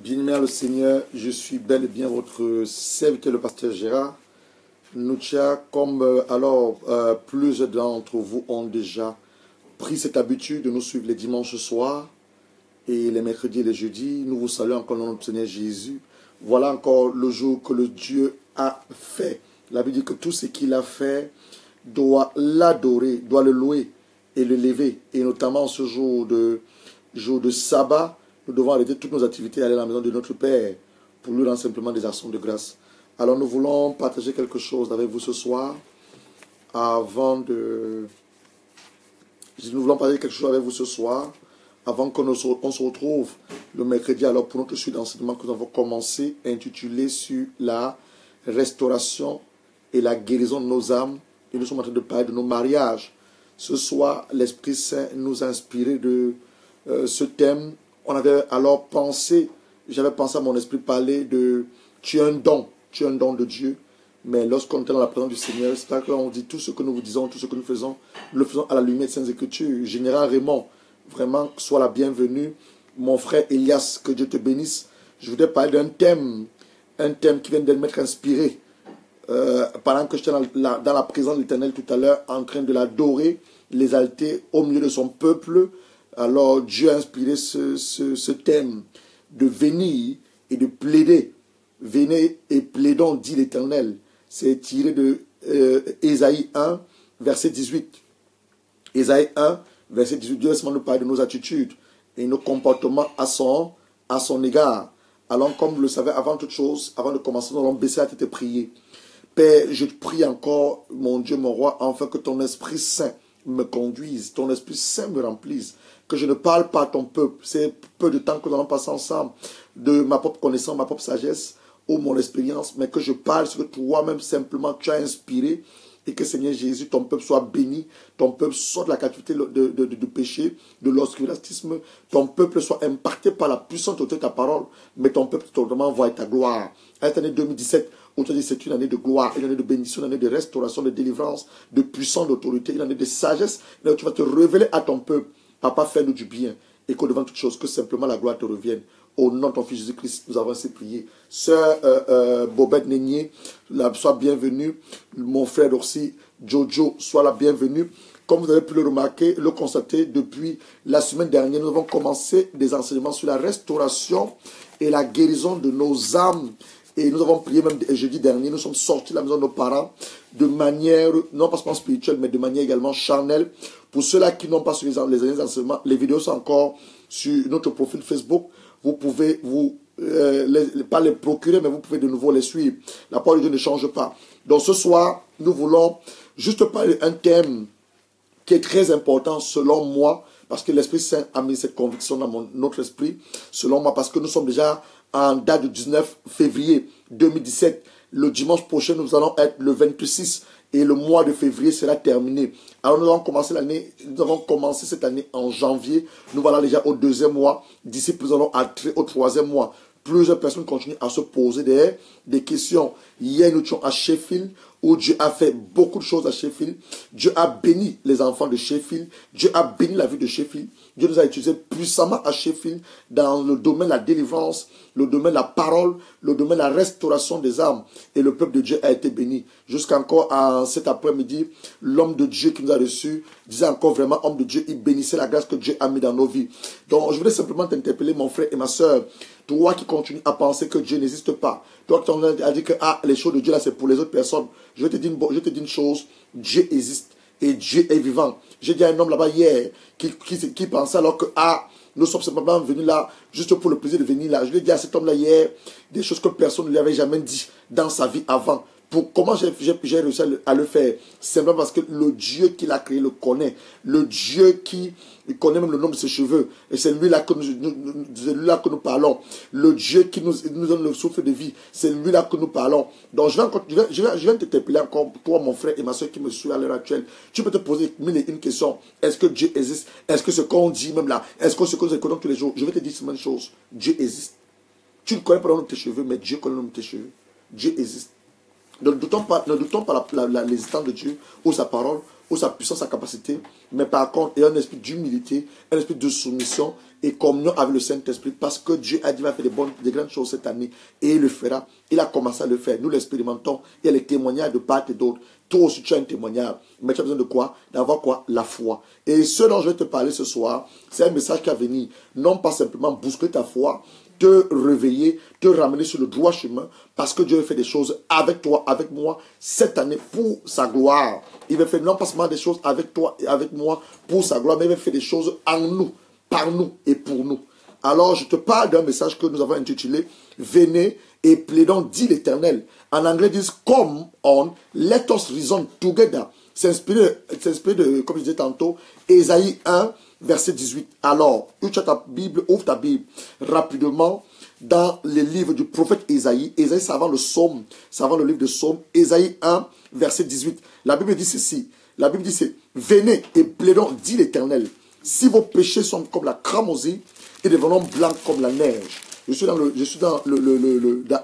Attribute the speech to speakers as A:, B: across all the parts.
A: Bien-aimé le Seigneur, je suis bel et bien votre serviteur, le pasteur Gérard Noutia. Comme plusieurs d'entre vous ont déjà pris cette habitude de nous suivre les dimanches soirs et les mercredis et les jeudis, nous vous saluons encore dans notre Seigneur Jésus. Voilà encore le jour que le Dieu a fait. La Bible dit que tout ce qu'il a fait doit l'adorer, doit le louer et le lever. Et notamment ce jour de sabbat, nous devons arrêter toutes nos activités et aller à la maison de notre Père pour lui rendre simplement des actions de grâce. Alors nous voulons partager quelque chose avec vous ce soir. Nous voulons partager quelque chose avec vous ce soir avant qu'on se retrouve le mercredi alors pour notre suite d'enseignement que nous avons commencé intitulé sur la restauration et la guérison de nos âmes. Et nous sommes en train de parler de nos mariages. Ce soir, l'Esprit Saint nous a inspiré de ce thème. On avait alors j'avais pensé à mon esprit parler de tu es un don de Dieu. Mais lorsqu'on est dans la présence du Seigneur, c'est là qu'on dit tout ce que nous vous disons, tout ce que nous le faisons à la lumière de Saintes Écritures. Général Raymond, vraiment, sois la bienvenue. Mon frère Elias, que Dieu te bénisse. Je voudrais parler d'un thème qui vient de m'être inspiré. Pendant que j'étais dans la présence de l'Éternel tout à l'heure, en train de l'adorer, l'exalter au milieu de son peuple. Alors Dieu a inspiré ce thème de venir et de plaider. Venez et plaidons, dit l'Éternel. C'est tiré de Ésaïe 1, verset 18. Ésaïe 1, verset 18. Dieu laisse-moi nous parler de nos attitudes et nos comportements à son égard. Alors, comme vous le savez, avant toute chose, avant de commencer, nous allons baisser la tête et prier. Père, je te prie encore, mon Dieu, mon roi, afin que ton Esprit Saint me conduise, ton Esprit Saint me remplisse, que je ne parle pas à ton peuple. C'est peu de temps que nous allons passer ensemble, de ma propre connaissance, ma propre sagesse, ou mon expérience, mais que je parle ce que toi-même simplement tu as inspiré, et que Seigneur Jésus, ton peuple soit béni, ton peuple sorte de la captivité de péché, de l'obscurantisme, ton peuple soit impacté par la puissance de ta parole, mais ton peuple totalement voit ta gloire. À cette année 2017, où tu as dit c'est une année de gloire, une année de bénédiction, une année de restauration, de délivrance, de puissance, d'autorité, une année de sagesse, là où tu vas te révéler à ton peuple. Papa, fais-nous du bien, et que devant toute chose, que simplement la gloire te revienne. Au nom de ton Fils Jésus-Christ, nous avons ainsi prié. Sœur Bobette Nénier, sois bienvenue. Mon frère aussi, Jojo, sois la bienvenue. Comme vous avez pu le remarquer, le constater, depuis la semaine dernière, nous avons commencé des enseignements sur la restauration et la guérison de nos âmes. Et nous avons prié même jeudi dernier, nous sommes sortis de la maison de nos parents de manière, non pas seulement spirituelle, mais de manière également charnelle. Pour ceux-là qui n'ont pas suivi les derniers enseignements, les vidéos sont encore sur notre profil Facebook. Vous pouvez pas les procurer, mais vous pouvez de nouveau les suivre. La parole de Dieu ne change pas. Donc ce soir, nous voulons juste parler d'un thème qui est très important selon moi, parce que l'Esprit Saint a mis cette conviction dans notre esprit, selon moi, parce que nous sommes déjà en date du 19 février 2017. Le dimanche prochain, nous allons être le 26 et le mois de février sera terminé. Alors nous avons commencé cette année en janvier. Nous voilà déjà au 2e mois. D'ici, nous allons entrer au 3e mois. Plusieurs personnes continuent à se poser des questions. Hier, nous étions à Sheffield, où Dieu a fait beaucoup de choses à Sheffield. Dieu a béni les enfants de Sheffield. Dieu a béni la vie de Sheffield. Dieu nous a utilisés puissamment à Sheffield dans le domaine de la délivrance, le domaine de la parole, le domaine de la restauration des âmes. Et le peuple de Dieu a été béni. Jusqu'encore à cet après-midi, l'homme de Dieu qui nous a reçus disait encore vraiment, homme de Dieu, il bénissait la grâce que Dieu a mis dans nos vies. Donc, je voulais simplement t'interpeller, mon frère et ma soeur. Toi qui continues à penser que Dieu n'existe pas. Toi qui as dit que les choses de Dieu là c'est pour les autres personnes. Je te dis une chose. Dieu existe et Dieu est vivant. J'ai dit à un homme là-bas hier qui pensait alors que nous sommes simplement venus là juste pour le plaisir de venir là. Je lui ai dit à cet homme là hier des choses que personne ne lui avait jamais dit dans sa vie avant. Comment j'ai réussi à le faire? Simplement parce que le Dieu qui l'a créé le connaît. Le Dieu qui connaît même le nom de ses cheveux. Et c'est lui là que nous parlons. Le Dieu qui nous donne le souffle de vie. C'est lui là que nous parlons. Donc je vais t'interpeller encore, toi mon frère et ma soeur qui me suivent à l'heure actuelle. Tu peux te poser une question. Est-ce que Dieu existe? Est-ce que ce qu'on dit même là, est-ce que ce que nous écoutons tous les jours? Je vais te dire cette même chose. Dieu existe. Tu ne connais pas le nom de tes cheveux, mais Dieu connaît le nom de tes cheveux. Dieu existe. Ne doutons pas l'existence de Dieu, ou sa parole, ou sa puissance, sa capacité, mais par contre, il y a un esprit d'humilité, un esprit de soumission et communion avec le Saint-Esprit, parce que Dieu a dit qu'il va faire des grandes choses cette année, et il le fera. Il a commencé à le faire. Nous l'expérimentons. Il y a les témoignages de part et d'autre. Toi aussi, tu as un témoignage. Mais tu as besoin de quoi? D'avoir quoi? La foi. Et ce dont je vais te parler ce soir, c'est un message qui va venir, non pas simplement bousculer ta foi, te réveiller, te ramener sur le droit chemin, parce que Dieu fait des choses avec toi, avec moi, cette année, pour sa gloire. Il va faire non pas seulement des choses avec toi et avec moi, pour sa gloire, mais il va faire des choses en nous, par nous et pour nous. Alors, je te parle d'un message que nous avons intitulé « Venez et plaidons, dit l'Éternel ». En anglais, ils disent « Come on, let us reason together ». C'est inspiré de, comme je disais tantôt, Ésaïe 1, verset 18. Alors, ouvre ta Bible rapidement dans les livres du prophète Ésaïe. Ésaïe, c'est avant le psaume, c'est avant le livre de psaume. Ésaïe 1, verset 18. La Bible dit ceci. La Bible dit c'est « Venez et plaidons, dit l'Éternel. Si vos péchés sont comme la cramoisie et devenons blancs comme la neige. » Je suis dans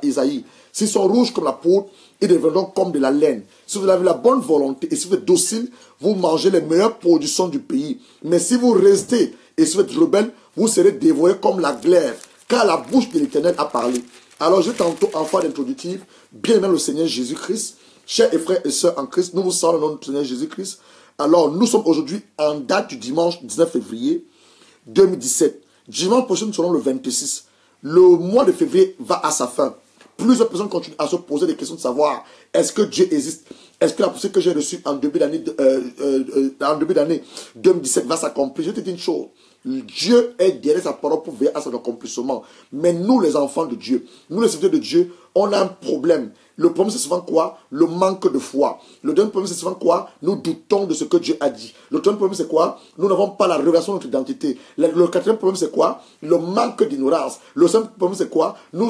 A: Ésaïe. S'ils sont rouges comme la poudre, ils deviendront comme de la laine. Si vous avez la bonne volonté et si vous êtes docile, vous mangez les meilleures productions du pays. Mais si vous restez et si vous êtes rebelle, vous serez dévorés comme la glaire, car la bouche de l'Éternel a parlé. Alors je tantôt en fin d'introductif, bien aimé le Seigneur Jésus-Christ, chers et frères et sœurs en Christ, nous vous saluons le nom du Seigneur Jésus-Christ. Alors nous sommes aujourd'hui en date du dimanche 19 février 2017. Dimanche prochain, nous serons le 26. Le mois de février va à sa fin. Plusieurs personnes continuent à se poser des questions de savoir est-ce que Dieu existe? Est-ce que la poussée que j'ai reçue en début d'année 2017 va s'accomplir? Je te dis une chose. Dieu est derrière sa parole pour veiller à son accomplissement. Mais nous, les enfants de Dieu, nous, les serviteurs de Dieu, on a un problème. Le problème, c'est souvent quoi? Le manque de foi. Le deuxième problème, c'est souvent quoi? Nous doutons de ce que Dieu a dit. Le troisième problème, c'est quoi? Nous n'avons pas la révélation de notre identité. Le quatrième problème, c'est quoi? Le manque d'ignorance. Le cinquième problème, c'est quoi? Nous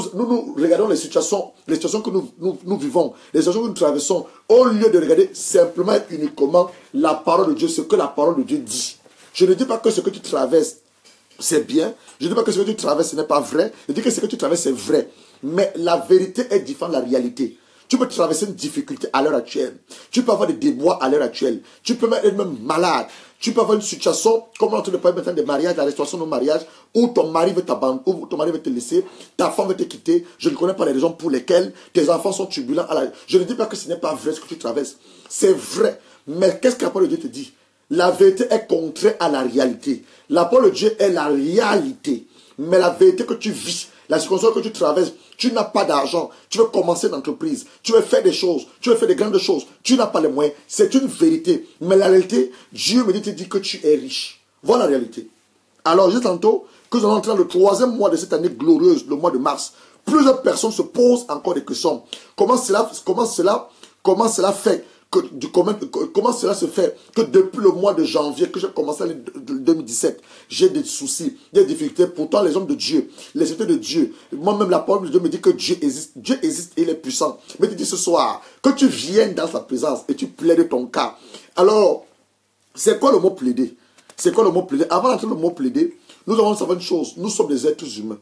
A: regardons les situations que nous vivons, les situations que nous traversons, au lieu de regarder simplement et uniquement la parole de Dieu, ce que la parole de Dieu dit. Je ne dis pas que ce que tu traverses, c'est bien. Je ne dis pas que ce que tu traverses, ce n'est pas vrai. Je dis que ce que tu traverses, c'est vrai. Mais la vérité est différente de la réalité. Tu peux traverser une difficulté à l'heure actuelle. Tu peux avoir des déboires à l'heure actuelle. Tu peux être même malade. Tu peux avoir une situation, comme on est en train de parler maintenant des mariages, la restauration de mariage, où ton mari veut t'abandonner, où ton mari veut te laisser, ta femme veut te quitter. Je ne connais pas les raisons pour lesquelles tes enfants sont turbulents. Je ne dis pas que ce n'est pas vrai ce que tu traverses. C'est vrai. Mais qu'est-ce que la parole de Dieu te dit? La vérité est contraire à la réalité. La parole de Dieu est la réalité. Mais la vérité que tu vis, la circonstance que tu traverses, tu n'as pas d'argent, tu veux commencer une entreprise, tu veux faire des choses, tu veux faire des grandes choses, tu n'as pas les moyens. C'est une vérité. Mais la réalité, Dieu me dit que tu es riche. Voilà la réalité. Alors, je dis tantôt que nous allons entrer dans le troisième mois de cette année glorieuse, le mois de mars. Plusieurs personnes se posent encore des questions. Comment cela fait comment cela se fait que depuis le mois de janvier que j'ai commencé en 2017, j'ai des soucis, des difficultés. Pourtant, les hommes de Dieu, les cités de Dieu, moi-même la parole de Dieu me dit que Dieu existe et il est puissant. Mais tu dis ce soir que tu viennes dans sa présence et tu plaides ton cas. Alors, c'est quoi le mot plaider? C'est quoi le mot plaider? Avant d'entrer le mot plaider, nous devons savoir une chose, nous sommes des êtres humains.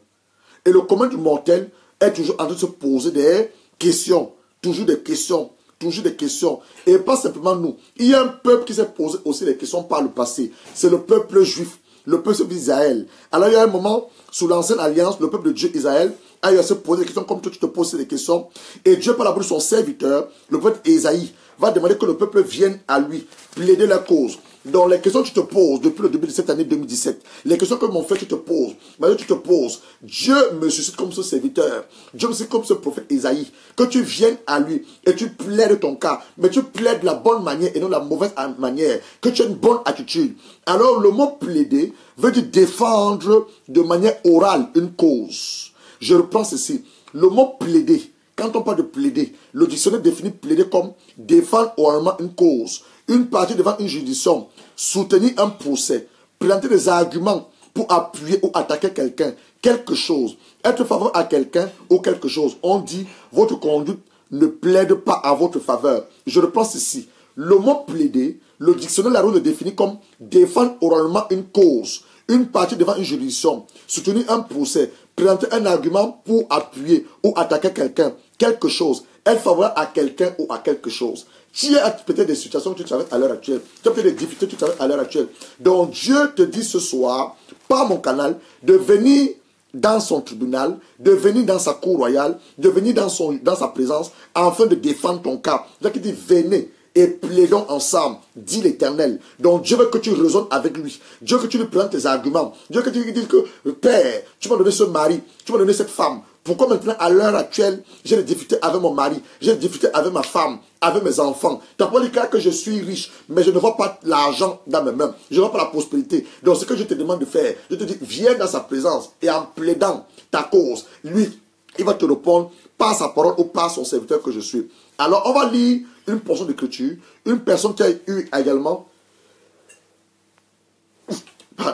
A: Et le commun du mortel est toujours en train de se poser des questions, toujours des questions. Toujours des questions. Et pas simplement nous. Il y a un peuple qui s'est posé aussi des questions par le passé. C'est le peuple juif. Le peuple d'Israël. Alors il y a un moment, sous l'ancienne alliance, le peuple de Dieu, Israël, a eu à se poser des questions comme toi tu te poses des questions. Et Dieu, par la bouche de son serviteur, le prophète Ésaïe, va demander que le peuple vienne à lui, plaider la cause. Dans les questions que tu te poses depuis le début de cette année 2017, les questions que mon frère tu te poses, tu te poses, Dieu me suscite comme ce serviteur, Dieu me suscite comme ce prophète Ésaïe, que tu viennes à lui et tu plaides ton cas, mais tu plaides de la bonne manière et non de la mauvaise manière, que tu aies une bonne attitude. Alors le mot plaider veut dire défendre de manière orale une cause. Je reprends ceci, le mot plaider. Quand on parle de plaider, le dictionnaire définit plaider comme défendre oralement une cause, une partie devant une juridiction, soutenir un procès, présenter des arguments pour appuyer ou attaquer quelqu'un, quelque chose, être favorable à quelqu'un ou quelque chose. On dit, votre conduite ne plaide pas à votre faveur. Je reprends ceci. Le mot plaider, le dictionnaire Larousse le définit comme défendre oralement une cause, une partie devant une juridiction, soutenir un procès, présenter un argument pour appuyer ou attaquer quelqu'un, quelque chose, être favorable à quelqu'un ou à quelque chose. Tu as peut-être des situations que tu traverses à l'heure actuelle. Tu as peut-être des difficultés que tu traverses à l'heure actuelle. Donc Dieu te dit ce soir, par mon canal, de venir dans son tribunal, de venir dans sa cour royale, de venir dans sa présence, afin de défendre ton cas. Donc il dit, venez et plaidons ensemble, dit l'Éternel. Donc Dieu veut que tu raisonnes avec lui. Dieu veut que tu lui présentes tes arguments. Dieu veut que tu lui dises que, Père, tu m'as donné ce mari, tu m'as donné cette femme. Pourquoi maintenant, à l'heure actuelle, j'ai des difficultés avec mon mari, j'ai des difficultés avec ma femme, avec mes enfants? Tu n'as pas dit que je suis riche, mais je ne vois pas l'argent dans mes mains. Je ne vois pas la prospérité. Donc, ce que je te demande de faire, je te dis, viens dans sa présence et en plaidant ta cause, lui, il va te répondre par sa parole ou par son serviteur que je suis. Alors, on va lire une portion d'écriture. Une personne qui a eu également,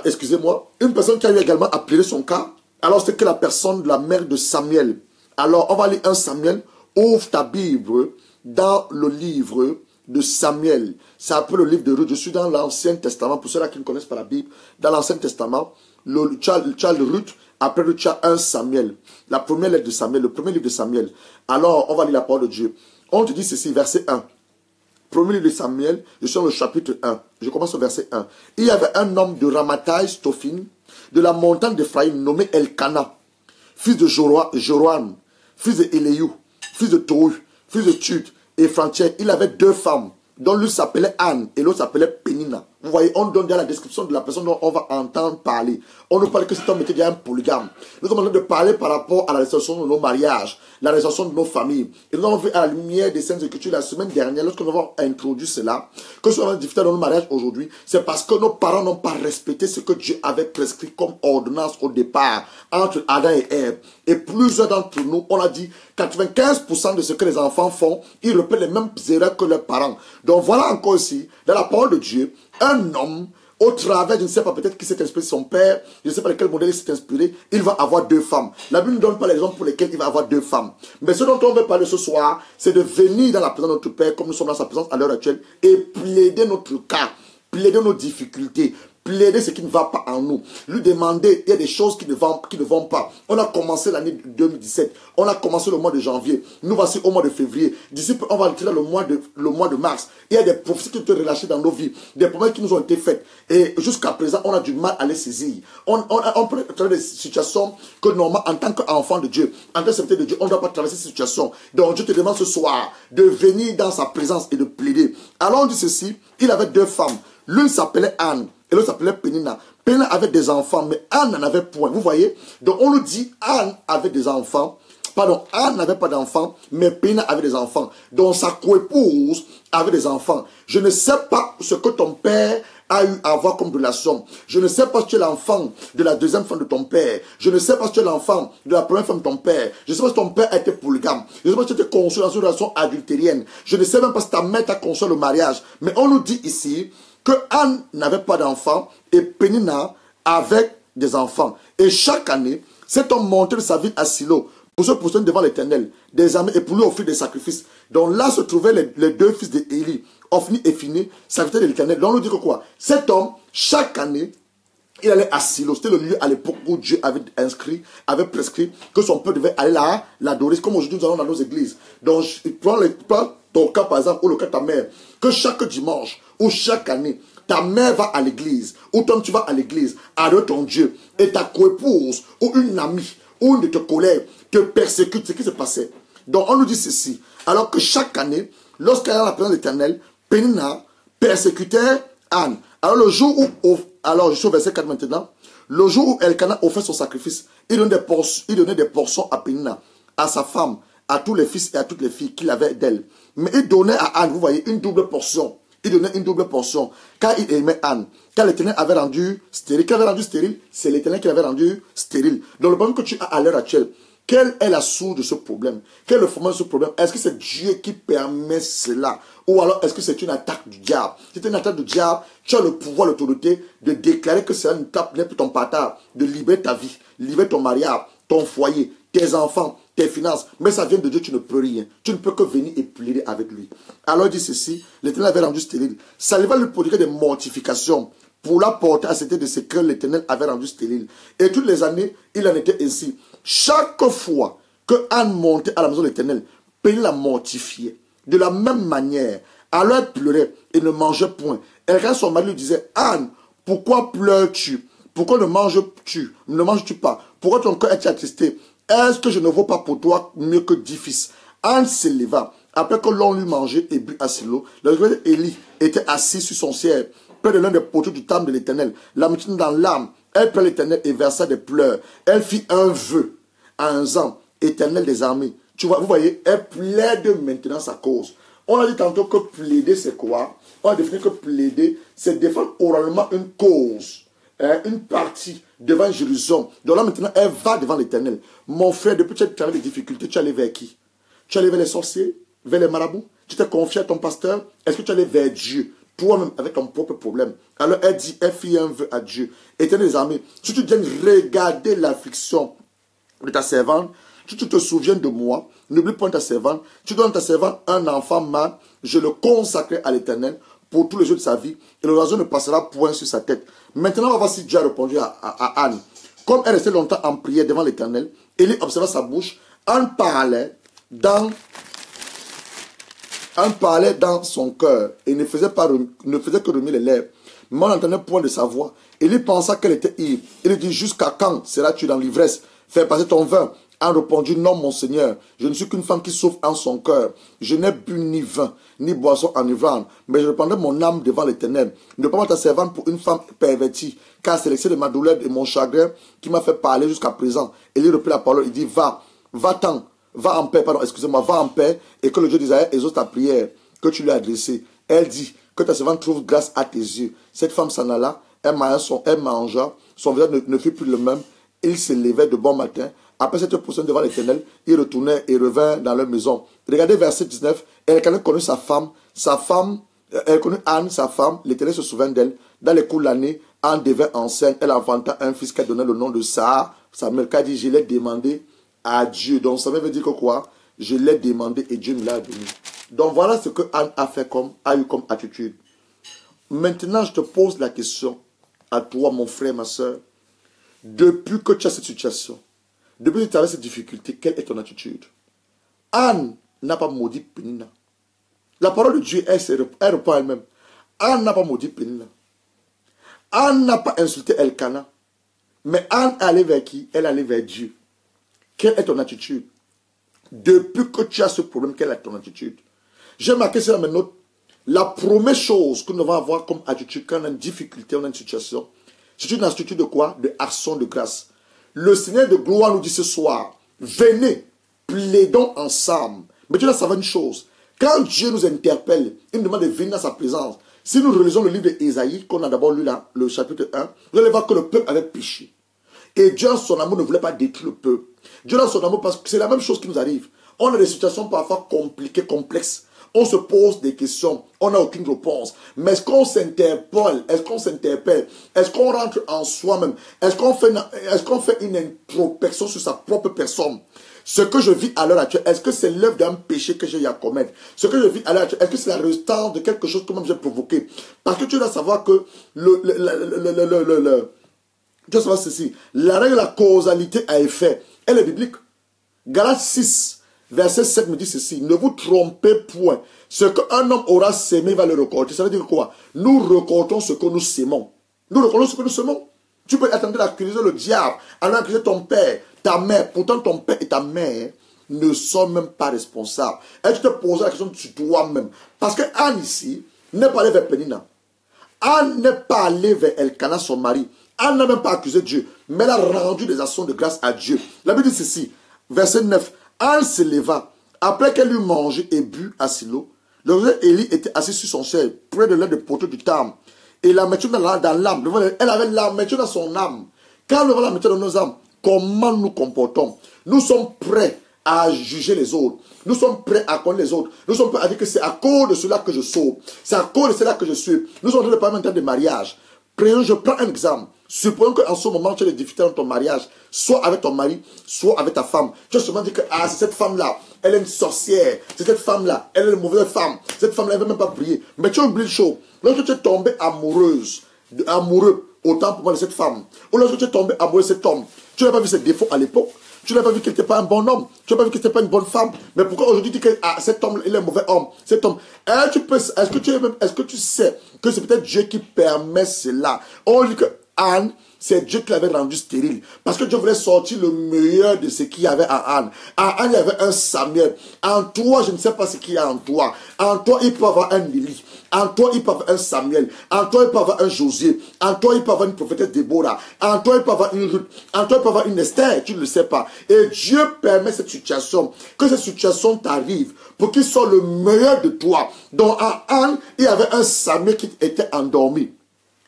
A: excusez-moi, une personne qui a eu également à plaider son cas. Alors, c'est que la personne de la mère de Samuel. Alors, on va lire 1 Samuel. Ouvre ta Bible dans le livre de Samuel. C'est un peu le livre de Ruth. Je suis dans l'Ancien Testament. Pour ceux-là qui ne connaissent pas la Bible, dans l'Ancien Testament, tu as le Ruth. Après Ruth, tu as 1 Samuel. La première lettre de Samuel, le premier livre de Samuel. Alors, on va lire la parole de Dieu. On te dit ceci, verset 1. Premier livre de Samuel, je suis dans le chapitre 1. Je commence au verset 1. Il y avait un homme de Ramathaï Stophine, de la montagne d'Ephraïm, nommé Elkana, fils de Joram, fils de Eliou, fils de Tohu, fils de Tud et Frantier. Il avait 2 femmes, dont l'une s'appelait Anne et l'autre s'appelait Pénina. Vous voyez, on donne déjà la description de la personne dont on va entendre parler. On ne parle que cet homme était déjà un polygame. Nous sommes en train de parler par rapport à la restauration de nos mariages, la restauration de nos familles. Et nous avons vu à la lumière des Saintes Écritures la semaine dernière, lorsque nous avons introduit cela, que ce soit difficile dans nos mariages aujourd'hui, c'est parce que nos parents n'ont pas respecté ce que Dieu avait prescrit comme ordonnance au départ entre Adam et Ève. Et plusieurs d'entre nous, on a dit 95% de ce que les enfants font, ils répètent les mêmes erreurs que leurs parents. Donc voilà encore ici, dans la parole de Dieu, un homme, au travers, je ne sais pas, peut-être qui s'est inspiré de son père, je ne sais pas de quel modèle il s'est inspiré, il va avoir 2 femmes. La Bible ne donne pas les raisons pour lesquelles il va avoir 2 femmes. Mais ce dont on veut parler ce soir, c'est de venir dans la présence de notre Père, comme nous sommes dans sa présence à l'heure actuelle, et plaider notre cas, plaider nos difficultés, plaider ce qui ne va pas en nous, lui demander, il y a des choses qui ne vont pas. On a commencé l'année 2017, on a commencé le mois de janvier, nous voici au mois de février, d'ici on va tirer le mois de mars. Il y a des prophéties qui ont été relâchées dans nos vies, des promesses qui nous ont été faites, et jusqu'à présent on a du mal à les saisir. On peut traverser des situations que normalement en tant qu'enfant de Dieu, en tant que serviteur de Dieu, on ne doit pas traverser ces situations. Donc Dieu te demande ce soir de venir dans sa présence et de plaider. Alors on dit ceci, il avait 2 femmes, l'une s'appelait Anne, et l'autre s'appelait Pénina. Pénina avait des enfants, mais Anne n'en avait point. Vous voyez? Donc on nous dit Anne avait des enfants. Pardon, Anne n'avait pas d'enfants, mais Pénina avait des enfants. Donc sa coépouse avait des enfants. Je ne sais pas ce que ton père a eu à avoir comme relation. Je ne sais pas si tu es l'enfant de la 2e femme de ton père. Je ne sais pas si tu es l'enfant de la 1re femme de ton père. Je ne sais pas si ton père a été polygame. Je ne sais pas si tu étais conçu dans une relation adultérienne. Je ne sais même pas si ta mère t'a conçu le mariage. Mais on nous dit ici que Anne n'avait pas d'enfants et Pénina avait des enfants. Et chaque année, cet homme montait de sa ville à Silo pour se positionner devant l'Éternel des armées et pour lui offrir des sacrifices. Donc là se trouvaient les 2 fils d'Élie, Ophni et Phiné, serviteurs de l'Éternel. Donc on nous dit que quoi? Cet homme, chaque année, il allait à Silo. C'était le lieu à l'époque où Dieu avait prescrit que son peuple devait aller là, l'adorer. Comme aujourd'hui nous allons dans nos églises. Donc prends ton cas par exemple, ou le cas de ta mère, que chaque dimanche ou chaque année, ta mère va à l'église, ou toi tu vas à l'église, adorer ton Dieu, et ta coépouse, ou une amie, ou une de tes collègues, te persécute. Ce qui se passait. Donc on nous dit ceci, alors que chaque année, lorsqu'elle est à la présence de l'Éternel, Pénina persécutait Anne. Alors le jour où, alors je suis au verset 4 maintenant, le jour où Elkana offrait son sacrifice, il donnait des portions à Pénina, à sa femme, à tous les fils et à toutes les filles qu'il avait d'elle. Mais il donnait à Anne, vous voyez, une double portion. Il donnait une double portion, car il aimait Anne. Car l'Éternel avait rendu stérile. Qui avait rendu stérile? C'est l'Éternel qui l'avait rendu stérile. Donc le problème que tu as à l'heure actuelle, quelle est la source de ce problème? Quel est le fondement de ce problème? Est-ce que c'est Dieu qui permet cela? Ou alors est-ce que c'est une attaque du diable? Si c'est une attaque du diable, tu as le pouvoir, l'autorité de déclarer que c'est une tape pour ton partage, de libérer ta vie, libérer ton mariage, ton foyer, tes enfants, tes finances. Mais ça vient de Dieu, tu ne peux rien. Tu ne peux que venir et plaider avec lui. Alors il dit ceci, l'Éternel avait rendu stérile. Ça va lui prodiguer des mortifications pour la porter à cette de ce que l'Éternel avait rendu stérile. Et toutes les années, il en était ainsi. Chaque fois que Anne montait à la maison de l'Éternel, Pénina la mortifiait. De la même manière, Alors elle pleurait et ne mangeait point. Et quand son mari lui disait, Anne, pourquoi pleures-tu? Pourquoi ne manges-tu pas? Pourquoi ton cœur est attristé? Est-ce que je ne vaux pas pour toi mieux que 10 fils? Anne se leva. Après que l'on lui mangeait et bu à Silo, le roi Élie était assis sur son siège, près de l'un des poteaux du temple de l'Éternel. La matinée dans l'âme, elle prit l'Éternel et versa des pleurs. Elle fit un vœu en disant, Éternel des armées. Tu vois, vous voyez, elle plaide maintenant sa cause. On a dit tantôt que plaider, c'est quoi? On a défini que plaider, c'est défendre oralement une cause, une partie devant Jérusalem. Donc là, maintenant, elle va devant l'Éternel. Mon frère, depuis que tu as des difficultés, tu es allé vers qui? Tu es allé vers les sorciers, vers les marabouts? Tu t'es confié à ton pasteur? Est-ce que tu es allé vers Dieu, toi-même, avec ton propre problème? Alors elle dit, elle fit un vœu à Dieu. Éternel des armées, si tu viens regarder l'affliction de ta servante, si tu te souviens de moi, n'oublie pas ta servante. Tu donnes à ta servante un enfant mâle, je le consacrerai à l'Éternel pour tous les jours de sa vie, et l'oiseau ne passera point sur sa tête. Maintenant, on va voir si Dieu a répondu à Anne. Comme elle restait longtemps en prière devant l'Éternel, Élie observa sa bouche. Anne parlait dans son cœur et ne faisait que remuer les lèvres. Mais on n'entendait point de sa voix. Élie pensa qu'elle était ivre. Il dit, jusqu'à quand seras-tu dans l'ivresse? Fais passer ton vin. Anne répondit, non mon Seigneur, je ne suis qu'une femme qui souffre en son cœur. Je n'ai bu ni vin, ni boisson enivrante, mais je répandrai mon âme devant l'Éternel. Ne prends pas ta servante pour une femme pervertie, car c'est l'excès de ma douleur et mon chagrin qui m'a fait parler jusqu'à présent. Élie reprit la parole, il dit, va-t'en, va en paix, va en paix, et que le Dieu d'Israël exauce ta prière que tu lui as adressée. Elle dit, que ta servante trouve grâce à tes yeux. Cette femme s'en alla, elle mangea, son visage ne fut plus le même, il se levait de bon matin. Après cette position devant l'Éternel, il retournait et revint dans leur maison. Regardez verset 19. Elkanah connut sa femme, elle connut Anne, sa femme. L'Éternel se souvint d'elle. Dans les cours de l'année, Anne devint enceinte. Elle enfanta un fils qu'elle donna le nom de Samuel. Qu'elle dit, je l'ai demandé à Dieu. Donc ça veut dire que quoi? Je l'ai demandé et Dieu me l'a donné. Donc voilà ce que Anne a eu comme attitude. Maintenant, je te pose la question à toi, mon frère, ma soeur. Depuis que tu as cette situation, depuis que tu avais cette difficulté, quelle est ton attitude? Anne n'a pas maudit Pénina. La parole de Dieu, elle répond elle-même. Anne n'a pas maudit Pénina. Anne n'a pas insulté Elkanah. Mais Anne est allée vers qui? Elle est allée vers Dieu. Quelle est ton attitude? Depuis que tu as ce problème, quelle est ton attitude? J'ai marqué ça dans mes notes. La première chose que nous devons avoir comme attitude quand on a une difficulté, on a une situation, c'est une attitude de quoi? De action de grâce. Le Seigneur de gloire nous dit ce soir, venez, plaidons ensemble. Mais tu dois savoir une chose. Quand Dieu nous interpelle, il nous demande de venir dans sa présence. Si nous relisons le livre d'Ésaïe, qu'on a d'abord lu là, le chapitre 1, vous allez voir que le peuple avait péché. Et Dieu, en son amour, ne voulait pas détruire le peuple. Dieu, dans son amour, parce que c'est la même chose qui nous arrive. On a des situations parfois compliquées, complexes. On se pose des questions, on n'a aucune réponse. Mais est-ce qu'on s'interpelle? Est-ce qu'on rentre en soi-même? Est-ce qu'on fait une introspection sur sa propre personne? Ce que je vis à l'heure actuelle, est-ce que c'est l'œuvre d'un péché que j'ai eu à commettre? Ce que je vis à l'heure actuelle, est-ce que c'est la restance de quelque chose que moi j'ai provoqué? Parce que tu dois savoir que tu dois savoir ceci. La règle de la causalité à effet, elle est biblique. Galates 6. Verset 7 me dit ceci, ne vous trompez point. Ce qu'un homme aura sémé, il va le récolter. Ça veut dire quoi? Nous récoltons ce que nous sémons. Nous récoltons ce que nous semons. Tu peux attendre d'accuser le diable, alors accuser ton père, ta mère. Pourtant, ton père et ta mère ne sont même pas responsables. Et tu te poses la question sur toi-même. Parce que Anne ici n'est pas allée vers Pénina. Anne n'est pas allée vers Elkanah, son mari. Anne n'a même pas accusé Dieu, mais elle a rendu des actions de grâce à Dieu. La Bible dit ceci, verset 9. Anne se leva, après qu'elle eut mangé et bu à Silo. Le roi Élie était assis sur son siège, près de l'un des poteaux du temple. Et l'amertume dans l'âme, elle avait l'amertume dans son âme. Quand nous avons l'amertume dans nos âmes, comment nous comportons? Nous sommes prêts à juger les autres. Nous sommes prêts à connaître les autres. Nous sommes prêts à dire que c'est à cause de cela que je sauve. C'est à cause de cela que je suis. Nous sommes en train de parler maintenant de mariage. Je prends un exemple. Supposons qu'en ce moment, tu as des difficultés dans ton mariage, soit avec ton mari, soit avec ta femme. Tu as seulement dit que c'est cette femme-là, elle est une sorcière. C'est cette femme-là, elle est une mauvaise femme. Cette femme-là, elle ne veut même pas prier. Mais tu as oublié une chose. Lorsque tu es tombé amoureux autant pour moi de cette femme. Ou lorsque tu es tombé amoureux de cet homme, tu n'as pas vu ses défauts à l'époque. Tu n'as pas vu qu'il n'était pas un bon homme. Tu n'as pas vu qu'il n'était pas une bonne femme. Mais pourquoi aujourd'hui tu dis que cet homme, il est un mauvais homme. Cet homme. Est-ce que tu sais que c'est peut-être Dieu qui permet cela? On dit que Anne, c'est Dieu qui l'avait rendu stérile. Parce que Dieu voulait sortir le meilleur de ce qu'il y avait en Anne. En Anne, il y avait un Samuel. En toi, je ne sais pas ce qu'il y a en toi. En toi, il peut y avoir un Élie. En toi, il peut y avoir un Samuel. En toi, il peut y avoir un Josué. En toi, il peut y avoir une prophétesse Déborah. En toi, il peut y avoir une Ruth. En toi, il peut y avoir une Esther. Tu ne le sais pas. Et Dieu permet cette situation. Que cette situation t'arrive. Pour qu'il soit le meilleur de toi. Donc, en Anne, il y avait un Samuel qui était endormi.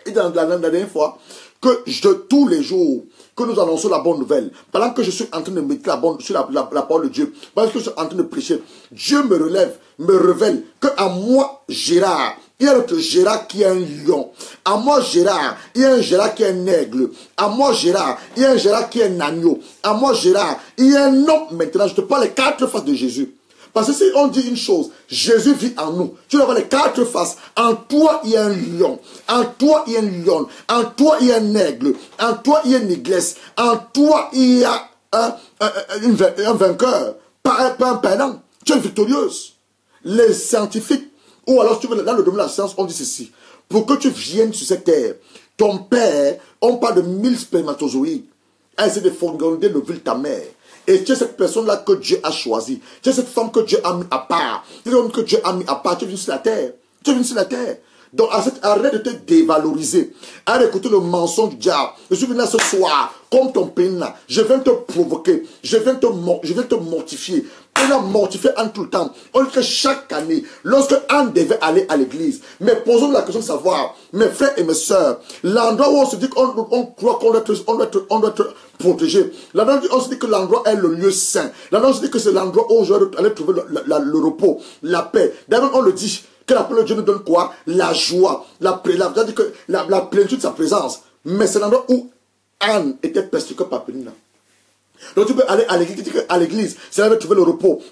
A: Et dans la dernière fois, que tous les jours, que nous annonçons la bonne nouvelle, pendant que je suis en train de méditer sur la parole de Dieu, pendant que je suis en train de prêcher, Dieu me relève, me révèle qu'à moi, Gérard, il y a notre Gérard qui est un lion. À moi, Gérard, il y a un Gérard qui est un aigle. À moi, Gérard, il y a un Gérard qui est un agneau. À moi, Gérard, il y a un homme maintenant. Je te parle les 4 faces de Jésus. Parce que si on dit une chose, Jésus vit en nous. Tu dois voir les 4 faces. En toi, il y a un lion. En toi, il y a un lion. En toi, il y a un aigle. En toi, il y a une église. En toi, il y a un vainqueur. Pas un perdant. Tu es victorieuse. Les scientifiques, ou alors si tu veux, dans le domaine de la science, on dit ceci. Pour que tu viennes sur cette terre, ton père, on parle de 1000 spermatozoïdes, a essayé de féconder l'ovule de ta mère. Et tu es cette personne-là que Dieu a choisie. Tu es cette femme que Dieu a mis à part. Tu es l'homme que Dieu a mis à part. Tu es venu sur la terre. Tu es venu sur la terre. Donc arrête de te dévaloriser. Arrête d'écouter le mensonge du diable. Je suis venu là ce soir, comme ton pénin là. Je viens te provoquer. Je viens te mortifier. On a mortifié Anne tout le temps. On dit que chaque année, lorsque Anne devait aller à l'église, mais posons la question de savoir, mes frères et mes sœurs, l'endroit où on se dit qu'on croit qu'on doit être protégé, l'endroit où on se dit que l'endroit est le lieu saint, l'endroit où on se dit que c'est l'endroit où je vais aller trouver le repos, la paix. D'abord, on le dit que la paix de Dieu nous donne quoi? La joie, la plénitude de sa présence. Mais c'est l'endroit où Anne était persécutée par Pénina. Donc tu peux aller à l'église, c'est là que tu trouver le repos.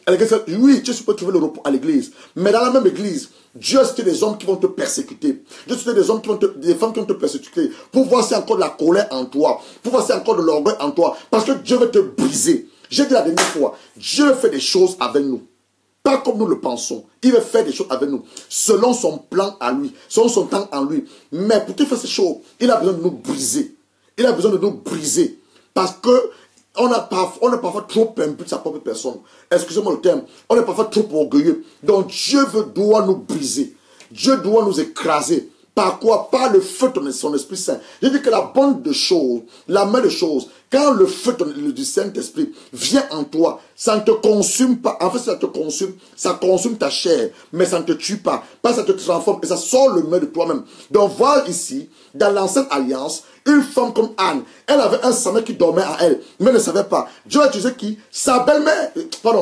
A: Oui, tu peux trouver le repos à l'église. Mais dans la même église, Dieu a cité des hommes qui vont te persécuter. Dieu a cité des hommes des femmes qui vont te persécuter. Pour voir s'il y a encore de la colère en toi. Pour voir s'il y a encore de l'orgueil en toi. Parce que Dieu veut te briser. J'ai dit la dernière fois, Dieu fait des choses avec nous. Pas comme nous le pensons. Il veut faire des choses avec nous. Selon son plan à lui. Selon son temps en lui. Mais pour qu'il fasse ces choses, il a besoin de nous briser. Il a besoin de nous briser. Parce que on est parfois trop imbu de sa propre personne. Excusez-moi le terme. On est parfois trop orgueilleux. Donc Dieu doit nous briser. Dieu doit nous écraser. Par quoi? Par le feu de son Esprit Saint. Je dis que la bonne de choses, la main de choses, quand le feu du Saint-Esprit vient en toi, ça ne te consume pas. En fait, ça te consume. Ça consume ta chair. Mais ça ne te tue pas. Parce que ça te transforme. Et ça sort le mal de toi-même. Donc voilà ici, dans l'ancienne alliance, une femme comme Anne, elle avait un Samuel qui dormait à elle, mais elle ne savait pas. Dieu a utilisé qui? Sa belle-mère,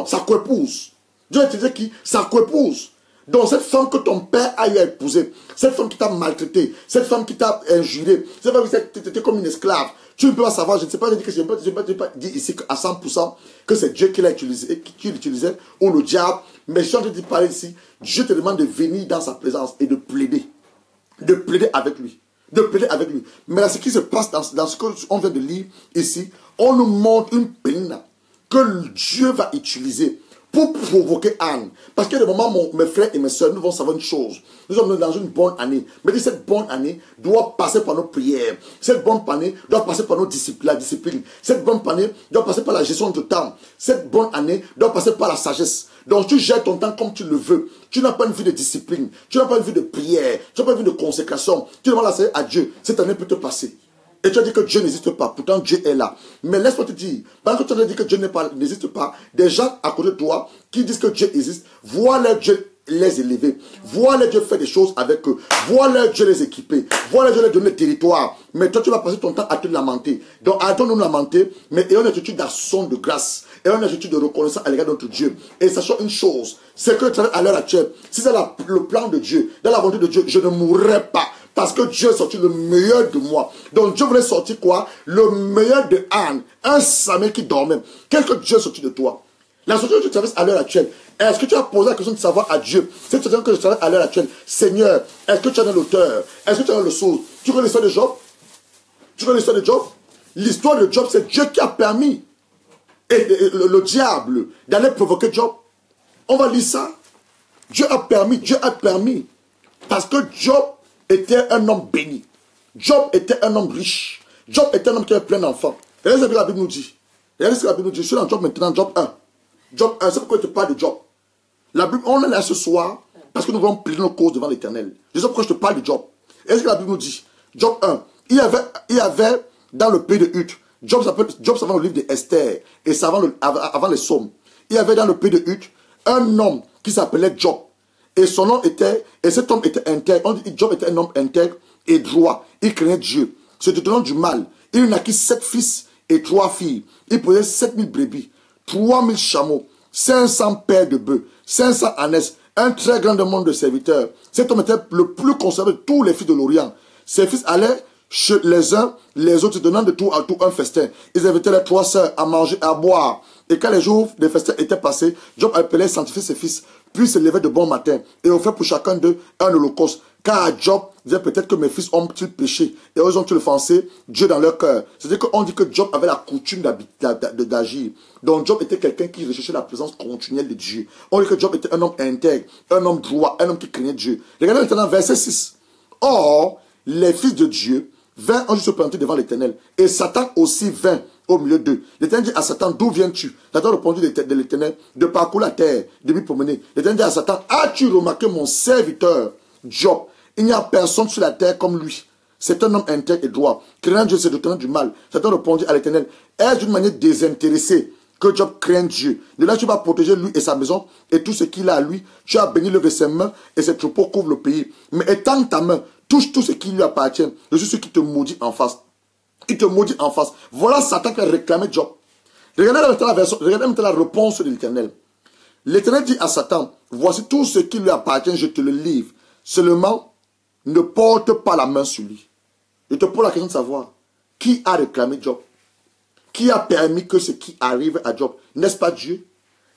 A: sa coépouse. Dieu a utilisé qui? Sa coépouse. Donc cette femme que ton père a eu à épouser, cette femme qui t'a maltraité, cette femme qui t'a injuré, cette femme qui était comme une esclave, tu ne peux pas savoir, je ne sais pas, je ne peux pas dire ici à 100% que c'est Dieu qui l'a utilisé, qui l'utilisait, ou le diable, mais je suis en train de te parler ici, Dieu te demande de venir dans sa présence et de plaider avec lui. Mais là, ce qui se passe dans ce qu'on vient de lire ici, on nous montre une peine que Dieu va utiliser pour provoquer Anne. Parce que de moment, mes frères et mes soeurs, nous vont savoir une chose. Nous sommes dans une bonne année. Mais cette bonne année doit passer par nos prières. Cette bonne année doit passer par la discipline. Cette bonne année doit passer par la gestion de temps. Cette bonne année doit passer par la sagesse. Donc tu gères ton temps comme tu le veux. Tu n'as pas une vie de discipline. Tu n'as pas une vie de prière. Tu n'as pas une vie de consécration. Tu demandes la sagesse à Dieu. Cette année peut te passer. Et tu as dit que Dieu n'existe pas. Pourtant, Dieu est là. Mais laisse-moi te dire, pendant que tu as dit que Dieu n'existe pas, des gens à côté de toi qui disent que Dieu existe, vois-les Dieu les élever. Vois-les Dieu faire des choses avec eux. Vois-les Dieu les équiper. Vois-les Dieu les donner le territoire. Mais toi, tu vas passer ton temps à te lamenter. Donc, arrêtons-nous de lamenter, mais ayons une attitude d'action de grâce. Ayons une attitude de reconnaissance à l'égard de notre Dieu. Et sachons une chose, c'est que à l'heure actuelle, si c'est le plan de Dieu, dans la volonté de Dieu, je ne mourrai pas. Parce que Dieu a sorti le meilleur de moi. Donc Dieu voulait sortir quoi? Le meilleur de Anne. Un Samuel qui dormait. Qu'est-ce que Dieu a sorti de toi? La solution que tu traverses à l'heure actuelle. Est-ce que tu as posé la question de savoir à Dieu? Cette solution que je traverse à l'heure actuelle. Seigneur, est-ce que tu en as l'auteur? Est-ce que tu en as le source? Tu connais l'histoire de Job? Tu connais l'histoire de Job? L'histoire de Job, c'est Dieu qui a permis le diable d'aller provoquer Job. On va lire ça. Dieu a permis. Parce que Job était un homme béni. Job était un homme riche. Job était un homme qui avait plein d'enfants. Regardez ce que la Bible nous dit. Regardez ce que la Bible nous dit. Je suis dans Job maintenant, Job 1. Job 1, c'est pourquoi je te parle de Job. La Bible, on est là ce soir parce que nous voulons plaider nos causes devant l'Éternel. Je sais pourquoi je te parle de Job. Regardez ce que la Bible nous dit. Job 1. Il y avait dans le pays de Hut, Job savant le livre d'Esther et avant les psaumes. Il y avait dans le pays de Hut un homme qui s'appelait Job. Et son nom était, et cet homme était intègre. On dit Job était un homme intègre et droit. Il craignait Dieu. Se détournant du mal. Il naquit 7 fils et 3 filles. Il posait 7000 brebis, 3000 chameaux, 500 paires de bœufs, 500 ânesses, un très grand nombre de serviteurs. Cet homme était le plus conservé de tous les fils de l'Orient. Ses fils allaient chez les uns, les autres, donnant de tout à tout un festin. Ils invitaient les 3 sœurs à manger, à boire. Et quand les jours des festins étaient passés, Job appelait sanctifier ses fils, puis se levait de bon matin et offrait pour chacun d'eux un holocauste. Car Job disait peut-être que mes fils ont-ils péché et eux ont-ils offensé Dieu dans leur cœur. C'est-à-dire qu'on dit que Job avait la coutume d'agir. Donc Job était quelqu'un qui recherchait la présence continuelle de Dieu. On dit que Job était un homme intègre, un homme droit, un homme qui craignait Dieu. Regardez maintenant verset 6. Or, les fils de Dieu vinrent un jour se planter devant l'Éternel. Et Satan aussi vint au milieu d'eux. L'Éternel dit à Satan, d'où viens-tu? Satan répondit de l'Éternel, de parcourir la terre, de m'y promener. L'Éternel dit à Satan, as-tu remarqué mon serviteur Job? Il n'y a personne sur la terre comme lui. C'est un homme intègre et droit. Craignant Dieu, c'est de tenir du mal. Satan répondit à l'Éternel, est-ce d'une manière désintéressée que Job craint Dieu? De là, tu vas protéger lui et sa maison et tout ce qu'il a à lui. Tu as béni l'œuvre de ses mains et ses troupeaux couvrent le pays. Mais étends ta main, touche tout ce qui lui appartient. Je suis celui qui te maudit en face. Il te maudit en face. Voilà Satan qui a réclamé Job. Regardez maintenant la réponse de l'Éternel. L'Éternel dit à Satan, voici tout ce qui lui appartient, je te le livre. Seulement, ne porte pas la main sur lui. Je te pose la question de savoir, qui a réclamé Job? Qui a permis que ce qui arrive à Job? N'est-ce pas Dieu?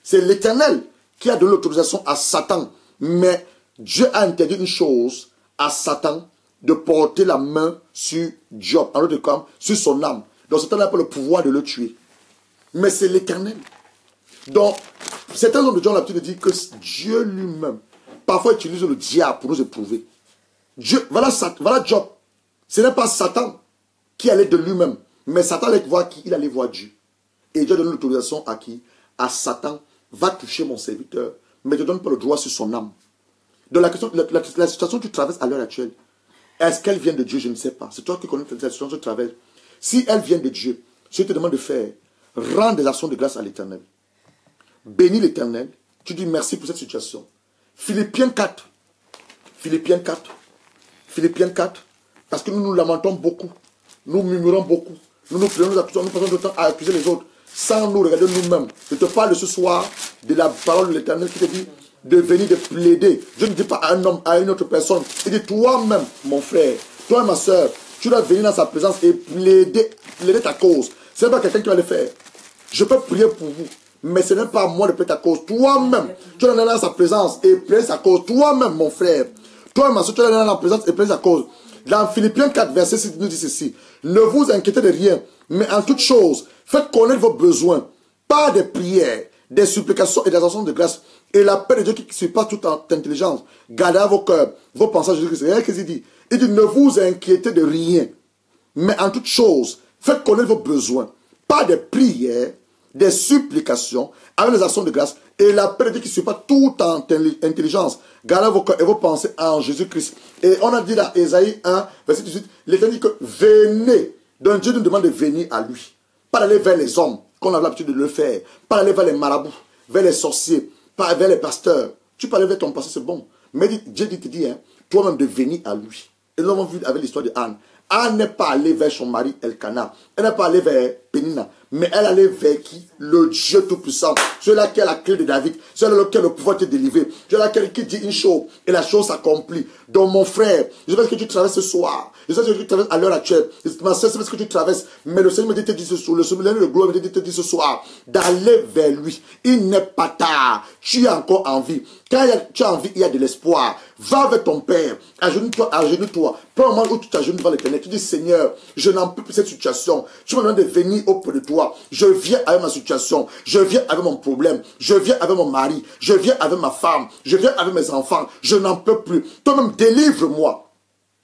A: C'est l'Éternel qui a donné l'autorisation à Satan. Mais Dieu a interdit une chose à Satan, de porter la main sur Job, en d'autres termes, sur son âme. Donc Satan n'a pas le pouvoir de le tuer. Mais c'est l'Éternel. Donc, certains hommes de Dieu ont l'habitude de dire que Dieu lui-même, parfois utilise le diable pour nous éprouver. Dieu, voilà Job. Ce n'est pas Satan qui allait de lui-même, mais Satan allait voir qui? Il allait voir Dieu. Et Dieu donne l'autorisation à qui? À Satan. Va toucher mon serviteur, mais ne donne pas le droit sur son âme. Donc la situation que tu traverses à l'heure actuelle, est-ce qu'elle vient de Dieu? Je ne sais pas. C'est toi qui connais la situation que tu traverses. Si elle vient de Dieu, je te demande de faire, rends des actions de grâce à l'Éternel. Bénis l'Éternel. Tu dis merci pour cette situation. Philippiens 4. Philippiens 4. Philippiens 4. Parce que nous nous lamentons beaucoup. Nous murmurons beaucoup. Nous nous prenons, nous passons notre temps à accuser les autres. Sans nous regarder nous-mêmes. Je te parle ce soir de la parole de l'Éternel qui te dit de venir de plaider. Je ne dis pas à un homme, à une autre personne. Il dit toi-même, mon frère, toi ma soeur, tu dois venir dans sa présence et plaider ta cause. Ce n'est pas quelqu'un qui va le faire. Je peux prier pour vous, mais ce n'est pas à moi de plaider ta cause. Toi-même, tu dois aller dans sa présence et plaider sa cause. Toi-même, mon frère, toi ma soeur, tu dois aller dans la présence et plaider sa cause. Dans Philippiens 4, verset 6, il nous dit ceci. Ne vous inquiétez de rien, mais en toute chose, faites connaître vos besoins par des prières, des supplications et des actions de grâce. Et la paix de Dieu qui surpasse toute intelligence, gardez vos cœurs, vos pensées à Jésus-Christ. Regardez ce qu'il dit. Il dit, ne vous inquiétez de rien, mais en toute chose, faites connaître vos besoins par des prières, des supplications, avec des actions de grâce. Et la paix de Dieu qui surpasse toute intelligence, gardez vos cœurs et vos pensées en Jésus-Christ. Et on a dit dans Ésaïe 1, verset 18, l'Éternel dit que venez. Donc Dieu nous demande de venir à lui. Pas d'aller vers les hommes, qu'on a l'habitude de le faire. Pas d'aller vers les marabouts, vers les sorciers, pas vers les pasteurs. Tu peux aller vers ton pasteur, c'est bon. Mais Dieu te dit, hein, toi-même de venir à lui. Et nous avons vu avec l'histoire de Anne. Anne n'est pas allée vers son mari Elkanah. Elle n'est pas allée vers Pénina. Mais elle allait vers qui? Le Dieu Tout-Puissant. Celui-là qui a la clé de David. Celui-là qui a le pouvoir de te délivrer. Celui-là qui dit une chose et la chose s'accomplit. Donc mon frère, je sais ce que tu traverses ce soir. Je sais ce que tu traverses à l'heure actuelle. Ma soeur, je sais ce que tu traverses. Mais le Seigneur me dit ce soir. Le Seigneur de gloire me dit ce soir. D'aller vers lui. Il n'est pas tard. Tu as encore envie. Quand tu as envie, il y a de l'espoir. Va vers ton Père. Agenouille-toi, agenouille-toi. Prends un moment où tu t'agenouilles devant l'Éternel. Tu dis, Seigneur, je n'en peux plus cette situation. Tu me demandes de venir auprès de toi. Je viens avec ma situation. Je viens avec mon problème. Je viens avec mon mari. Je viens avec ma femme. Je viens avec mes enfants. Je n'en peux plus. Toi-même, délivre-moi.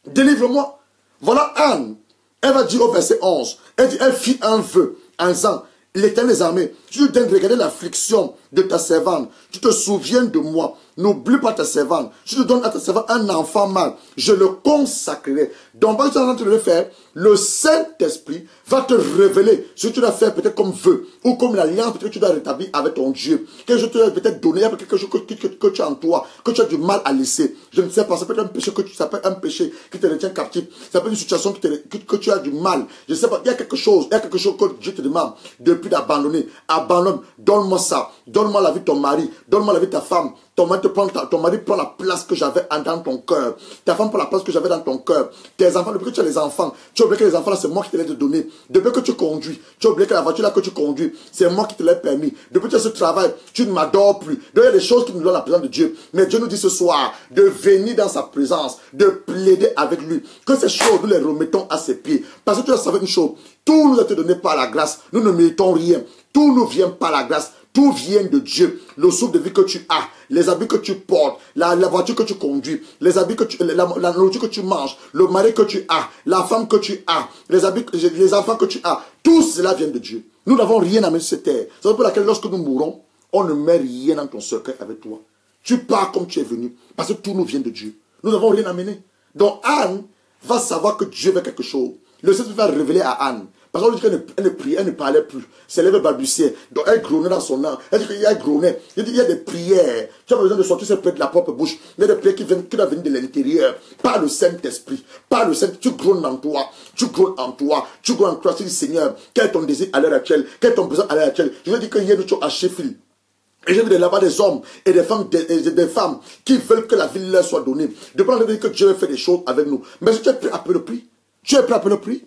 A: Délivre-moi. Voilà Anne. Elle va dire au verset 11. Elle dit, elle fit un vœu en disant, l'Éternel des armées, tu te donnes de regarder l'affliction de ta servante. Tu te souviens de moi. N'oublie pas ta servante. Je te donne à ta servante un enfant mâle. Je le consacrerai. Donc, quand tu es en train de le faire, le Saint-Esprit va te révéler ce que tu dois faire peut-être comme vœu ou comme l'alliance que tu dois rétablir avec ton Dieu. Que je te dois peut-être donner quelque chose que tu as en toi, que tu as du mal à laisser. Je ne sais pas, ça peut être un péché ça peut être un péché qui te retient captif. Ça peut être une situation que tu as du mal. Je ne sais pas, il y a quelque chose que Dieu te demande depuis d'abandonner. Abandonne, donne-moi ça. Donne-moi la vie de ton mari. Donne-moi la vie de ta femme. Ton mari prend la place que j'avais dans ton cœur. Ta femme prend la place que j'avais dans ton cœur. Tes enfants, depuis que tu as les enfants, tu as oublié que les enfants là, c'est moi qui te les ai donnés. Depuis que tu conduis, tu as oublié que la voiture là que tu conduis, c'est moi qui te l'ai permis. Depuis que tu as ce travail, tu ne m'adores plus. Donc il y a des choses qui nous donnent la présence de Dieu. Mais Dieu nous dit ce soir de venir dans sa présence, de plaider avec lui. Que ces choses, nous les remettons à ses pieds. Parce que tu dois savoir une chose. Tout nous a été donné par la grâce. Nous ne méritons rien. Tout nous vient par la grâce. Tout vient de Dieu. Le souffle de vie que tu as, les habits que tu portes, la voiture que tu conduis, les habits que la nourriture que tu manges, le mari que tu as, la femme que tu as, les enfants que tu as, tout cela vient de Dieu. Nous n'avons rien à mettre sur cette terre. C'est pour laquelle lorsque nous mourons, on ne met rien dans ton cercueil avec toi. Tu pars comme tu es venu, parce que tout nous vient de Dieu. Nous n'avons rien à mener. Donc Anne va savoir que Dieu veut quelque chose. Le Seigneur va révéler à Anne. Parce qu'on dit qu'elle ne priait, elle ne parlait plus. C'est lèvres balbutiait. Donc elle grognait dans son âme. Elle dit qu'il y a grognait. Il dit il y a des prières. Tu as besoin de sortir ces prières de la propre bouche. Il y a des prières qui doivent venir de l'intérieur. Par le Saint-Esprit. Par le Saint-Esprit. Tu grones en toi. Tu grones en toi. Tu grones en toi. Tu dis Seigneur, quel est ton désir à l'heure actuelle? Quel est ton besoin à l'heure actuelle? Je veux dire qu'il y a une chose à Sheffield. Et j'ai vu là-bas des hommes et des femmes qui veulent que la vie leur soit donnée. De prendre dire que Dieu fait des choses avec nous. Mais si tu es prêt à payer le prix, tu es prêt à payer le prix?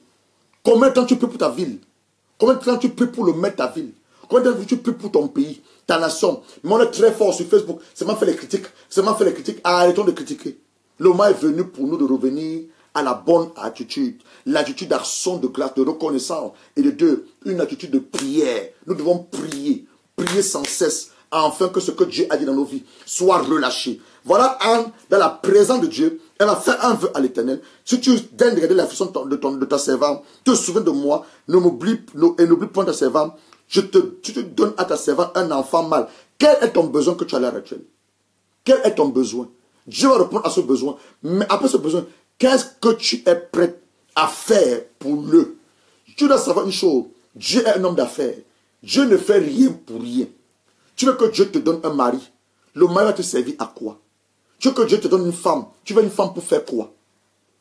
A: Combien de temps tu pries pour ta ville? Combien de temps tu pries pour le maître de ta ville? Combien de temps tu pries pour ton pays, ta nation? Mais on est très fort sur Facebook. C'est moi fait les critiques. C'est moi fait les critiques. Arrêtons de critiquer. Le moment est venu pour nous de revenir à la bonne attitude. L'attitude d'action de grâce, de reconnaissance. Et de deux, une attitude de prière. Nous devons prier. Prier sans cesse. Afin que ce que Dieu a dit dans nos vies soit relâché. Voilà Anne, dans la présence de Dieu, elle va faire un vœu à l'Éternel. Si tu daignes regarder l'affliction de ta servante, te souviens de moi, n'oublie point ta servante, tu te donnes à ta servante un enfant mâle. Quel est ton besoin que tu as à l'heure actuelle? Quel est ton besoin? Dieu va répondre à ce besoin. Mais après ce besoin, qu'est-ce que tu es prêt à faire pour le? Tu dois savoir une chose. Dieu est un homme d'affaires. Dieu ne fait rien pour rien. Tu veux que Dieu te donne un mari. Le mari va te servir à quoi? Tu veux que Dieu te donne une femme. Tu veux une femme pour faire quoi?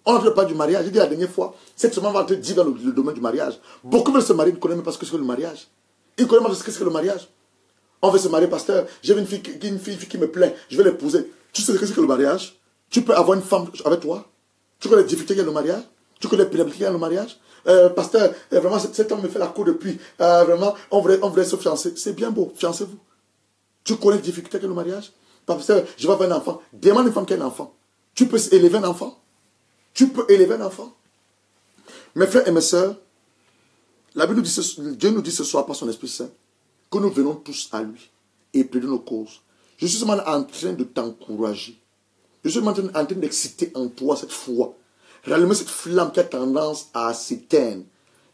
A: On ne parle pas du mariage. J'ai dit la dernière fois, cette semaine, on va te dire dans le domaine du mariage. Beaucoup veulent se marier, ils ne connaissent même pas ce que c'est que le mariage. Ils ne connaissent pas ce que c'est que le mariage. On veut se marier, pasteur. J'ai une fille qui me plaît. Je vais l'épouser. Tu sais ce que c'est que le mariage? Tu peux avoir une femme avec toi. Tu connais les difficultés qu'il y a dans le mariage? Tu connais les pénibilités qu'il y a dans le mariage? Pasteur, vraiment, cet homme me fait la cour depuis. Vraiment, on voudrait se fiancer. C'est bien beau, fiancez-vous. Tu connais les difficultés que le mariage? Pasteur, je vais avoir un enfant. Demande une femme qui a un enfant. Tu peux élever un enfant? Tu peux élever un enfant? Mes frères et mes sœurs, Dieu nous dit ce soir par son Esprit Saint que nous venons tous à lui et plaider nos causes. Je suis seulement en train de t'encourager. Je suis seulement en train d'exciter en toi cette foi. Rallumer cette flamme qui a tendance à s'éteindre.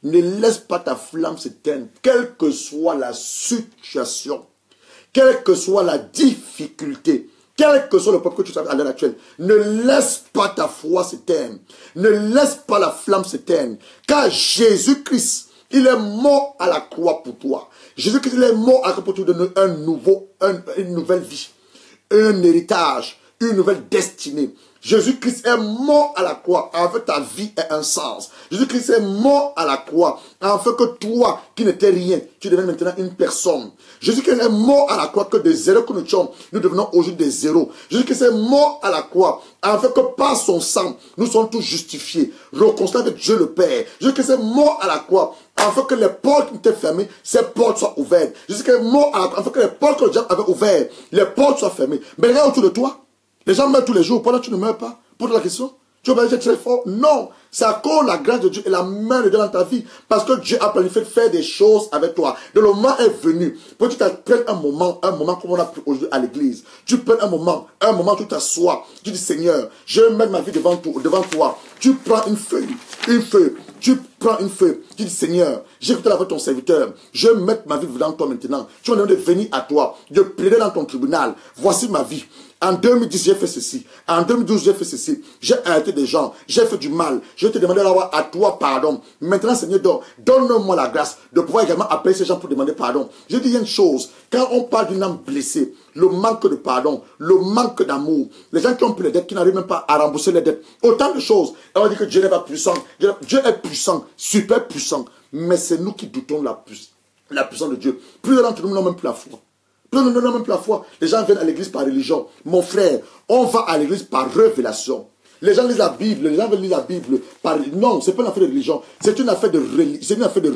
A: Ne laisse pas ta flamme s'éteindre, quelle que soit la situation. Quelle que soit la difficulté, quel que soit le peuple que tu as à l'heure actuelle, ne laisse pas ta foi s'éteindre. Ne laisse pas la flamme s'éteindre. Car Jésus-Christ, il est mort à la croix pour toi. Jésus-Christ, il est mort à la croix pour te donner une nouvelle vie, un héritage, une nouvelle destinée. Jésus-Christ est mort à la croix afin que ta vie ait un sens. Jésus-Christ est mort à la croix afin que toi, qui n'étais rien, tu deviennes maintenant une personne. Jésus-Christ est mort à la croix que des zéros que nous sommes, nous devenons aujourd'hui des zéros. Jésus-Christ est mort à la croix afin que par son sang, nous sommes tous justifiés, réconciliés avec Dieu le Père. Jésus-Christ est mort à la croix afin que les portes qui étaient fermées, ces portes soient ouvertes. Jésus-Christ est mort à la croix afin que les portes que le diable avait ouvertes, les portes soient fermées. Mais regarde autour de toi. Les gens meurent tous les jours. Pourquoi tu ne meurs pas? Pose la question. Tu vas dire très fort. Non. C'est à cause de la grâce de Dieu et la main de Dieu dans ta vie. Parce que Dieu a planifié de faire des choses avec toi. Le moment est venu. Pour que tu prennes un moment comme on a pris aujourd'hui à l'église. Tu prends un moment où tu t'assois. Tu dis Seigneur, je vais mettre ma vie devant toi. Tu prends une feuille. Tu prends une feuille. Tu dis Seigneur, j'ai écouté la voix de ton serviteur. Je vais mettre ma vie devant toi maintenant. Tu vas me demander de venir à toi. De plaider dans ton tribunal. Voici ma vie. En 2010, j'ai fait ceci. En 2012, j'ai fait ceci. J'ai arrêté des gens. J'ai fait du mal. Je te demandais d'avoir à toi pardon. Maintenant, Seigneur, donne-moi la grâce de pouvoir également appeler ces gens pour demander pardon. Je dis une chose. Quand on parle d'une âme blessée, le manque de pardon, le manque d'amour, les gens qui ont pris les dettes, qui n'arrivent même pas à rembourser les dettes, autant de choses. Et on dit que Dieu n'est pas puissant. Dieu est puissant, super puissant. Mais c'est nous qui doutons de la puissance de Dieu. Plus d'entre nous n'ont même plus la foi. Plus nous n'avons même plus la foi. Les gens viennent à l'église par religion. Mon frère, on va à l'église par révélation. Les gens lisent la Bible, les gens veulent lire la Bible par... Non, ce n'est pas une affaire de religion. C'est une affaire de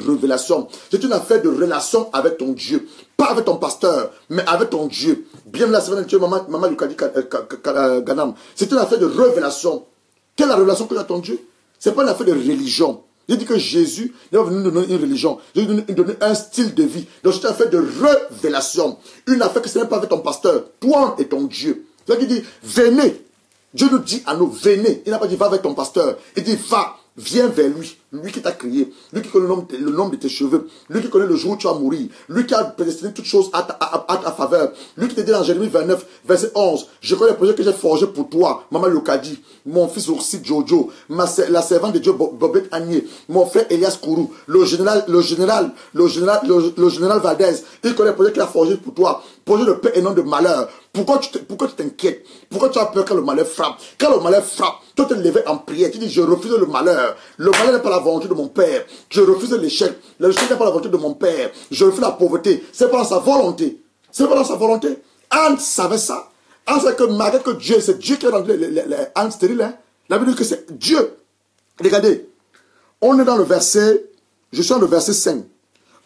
A: révélation. C'est une affaire de relation avec ton Dieu. Pas avec ton pasteur, mais avec ton Dieu. Bien la semaine dernière, maman Lucadi Ganam. C'est une affaire de révélation. Quelle est la révélation que tu as ton Dieu? Ce n'est pas une affaire de religion. Il dit que Jésus n'est pas venu nous donner une religion. Il est venu nous donner un style de vie. Donc c'est une affaire de révélation. Une affaire que ce n'est pas avec ton pasteur. Toi et ton Dieu. Donc il dit, venez. Dieu nous dit à nous, venez. Il n'a pas dit, va avec ton pasteur. Il dit, va. Viens vers lui, lui qui t'a créé, lui qui connaît le nombre de tes cheveux, lui qui connaît le jour où tu vas mourir, lui qui a prédestiné toutes choses à ta faveur, lui qui te dit dans Jérémie 29, verset 11, je connais les projets que j'ai forgés pour toi, maman Lucadi, mon fils Oursi Jojo, la servante de Dieu Bobette Agné, mon frère Elias Kourou, le général Valdez, il connaît les projets qu'il a forgés pour toi, projet de paix et non de malheur. Pourquoi tu t'inquiètes? Pourquoi tu as peur quand le malheur frappe? Quand le malheur frappe, toi te lever en prière, tu dis je refuse le malheur. Le malheur n'est pas la volonté de mon Père. Je refuse l'échec. L'échec n'est pas la volonté de mon Père. Je refuse la pauvreté. C'est pas dans sa volonté. C'est pas dans sa volonté. Anne savait ça. Anne savait que malgré que Dieu, c'est Dieu qui a rendu Anne stérile. Hein? La Bible dit que c'est Dieu. Regardez, on est dans le verset, je suis dans le verset 5.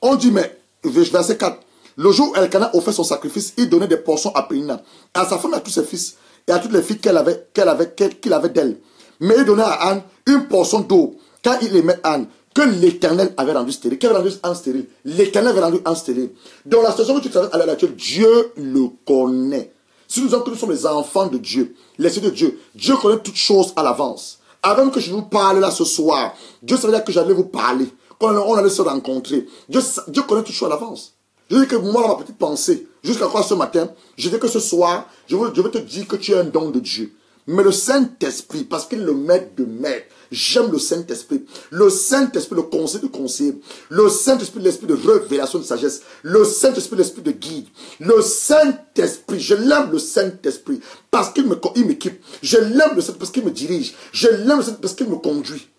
A: On dit, mais, verset 4. Le jour où Elkanah offrait son sacrifice, il donnait des portions à Pénina, à sa femme et à tous ses fils, et à toutes les filles qu'il avait d'elle. Mais il donnait à Anne une portion d'eau, quand il aimait Anne, que l'Éternel avait rendu stérile. Qui avait rendu Anne stérile? L'Éternel avait rendu Anne stérile. Dans la situation que tu traverses à l'heure actuelle, Dieu le connaît. Si nous sommes les enfants de Dieu, les fils de Dieu, Dieu connaît toutes choses à l'avance. Avant que je vous parle là ce soir, Dieu savait que j'allais vous parler, qu'on allait se rencontrer. Dieu connaît toutes choses à l'avance. Je dis que moi, dans ma petite pensée, jusqu'à quoi ce matin, je dis que ce soir, je veux te dire que tu es un don de Dieu. Mais le Saint-Esprit, parce qu'il est le maître de maître, j'aime le Saint-Esprit. Le Saint-Esprit, le conseil de conseiller. Le Saint-Esprit, l'esprit de révélation de sagesse. Le Saint-Esprit, l'esprit de guide. Le Saint-Esprit, je l'aime le Saint-Esprit parce qu'il m'équipe. Je l'aime le Saint-Esprit parce qu'il me dirige. Je l'aime le Saint-Esprit parce qu'il me conduit.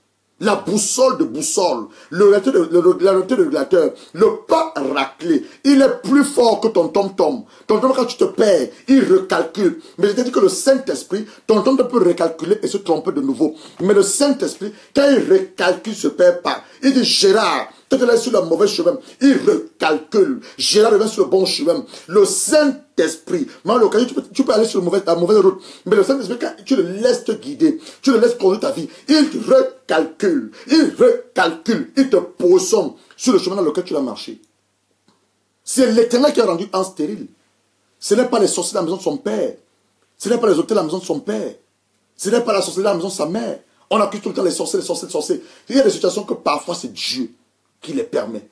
A: La boussole de boussole, le régulateur, le pas raclé, il est plus fort que ton tom-tom. Ton tom, quand tu te perds, il recalcule. Mais je te dis que le Saint-Esprit, ton tom peut recalculer et se tromper de nouveau. Mais le Saint-Esprit, quand il recalcule, ne se perd pas. Il dit, Gérard, tu es sur le mauvais chemin. Il recalcule. Gérard revient sur le bon chemin. Le Saint-Esprit, tu peux aller sur la mauvaise route. Mais le Saint-Esprit, quand tu le laisses te guider, tu le laisses conduire ta vie, il recalcule. Il te positionne sur le chemin dans lequel tu vas marcher. C'est l'Éternel qui a rendu Anne stérile. Ce n'est pas les sorciers dans la maison de son père. Ce n'est pas les hôtels dans la maison de son père. Ce n'est pas la sorcellerie dans la maison de sa mère. On accuse tout le temps les sorciers. Il y a des situations que parfois c'est Dieu qui les permet.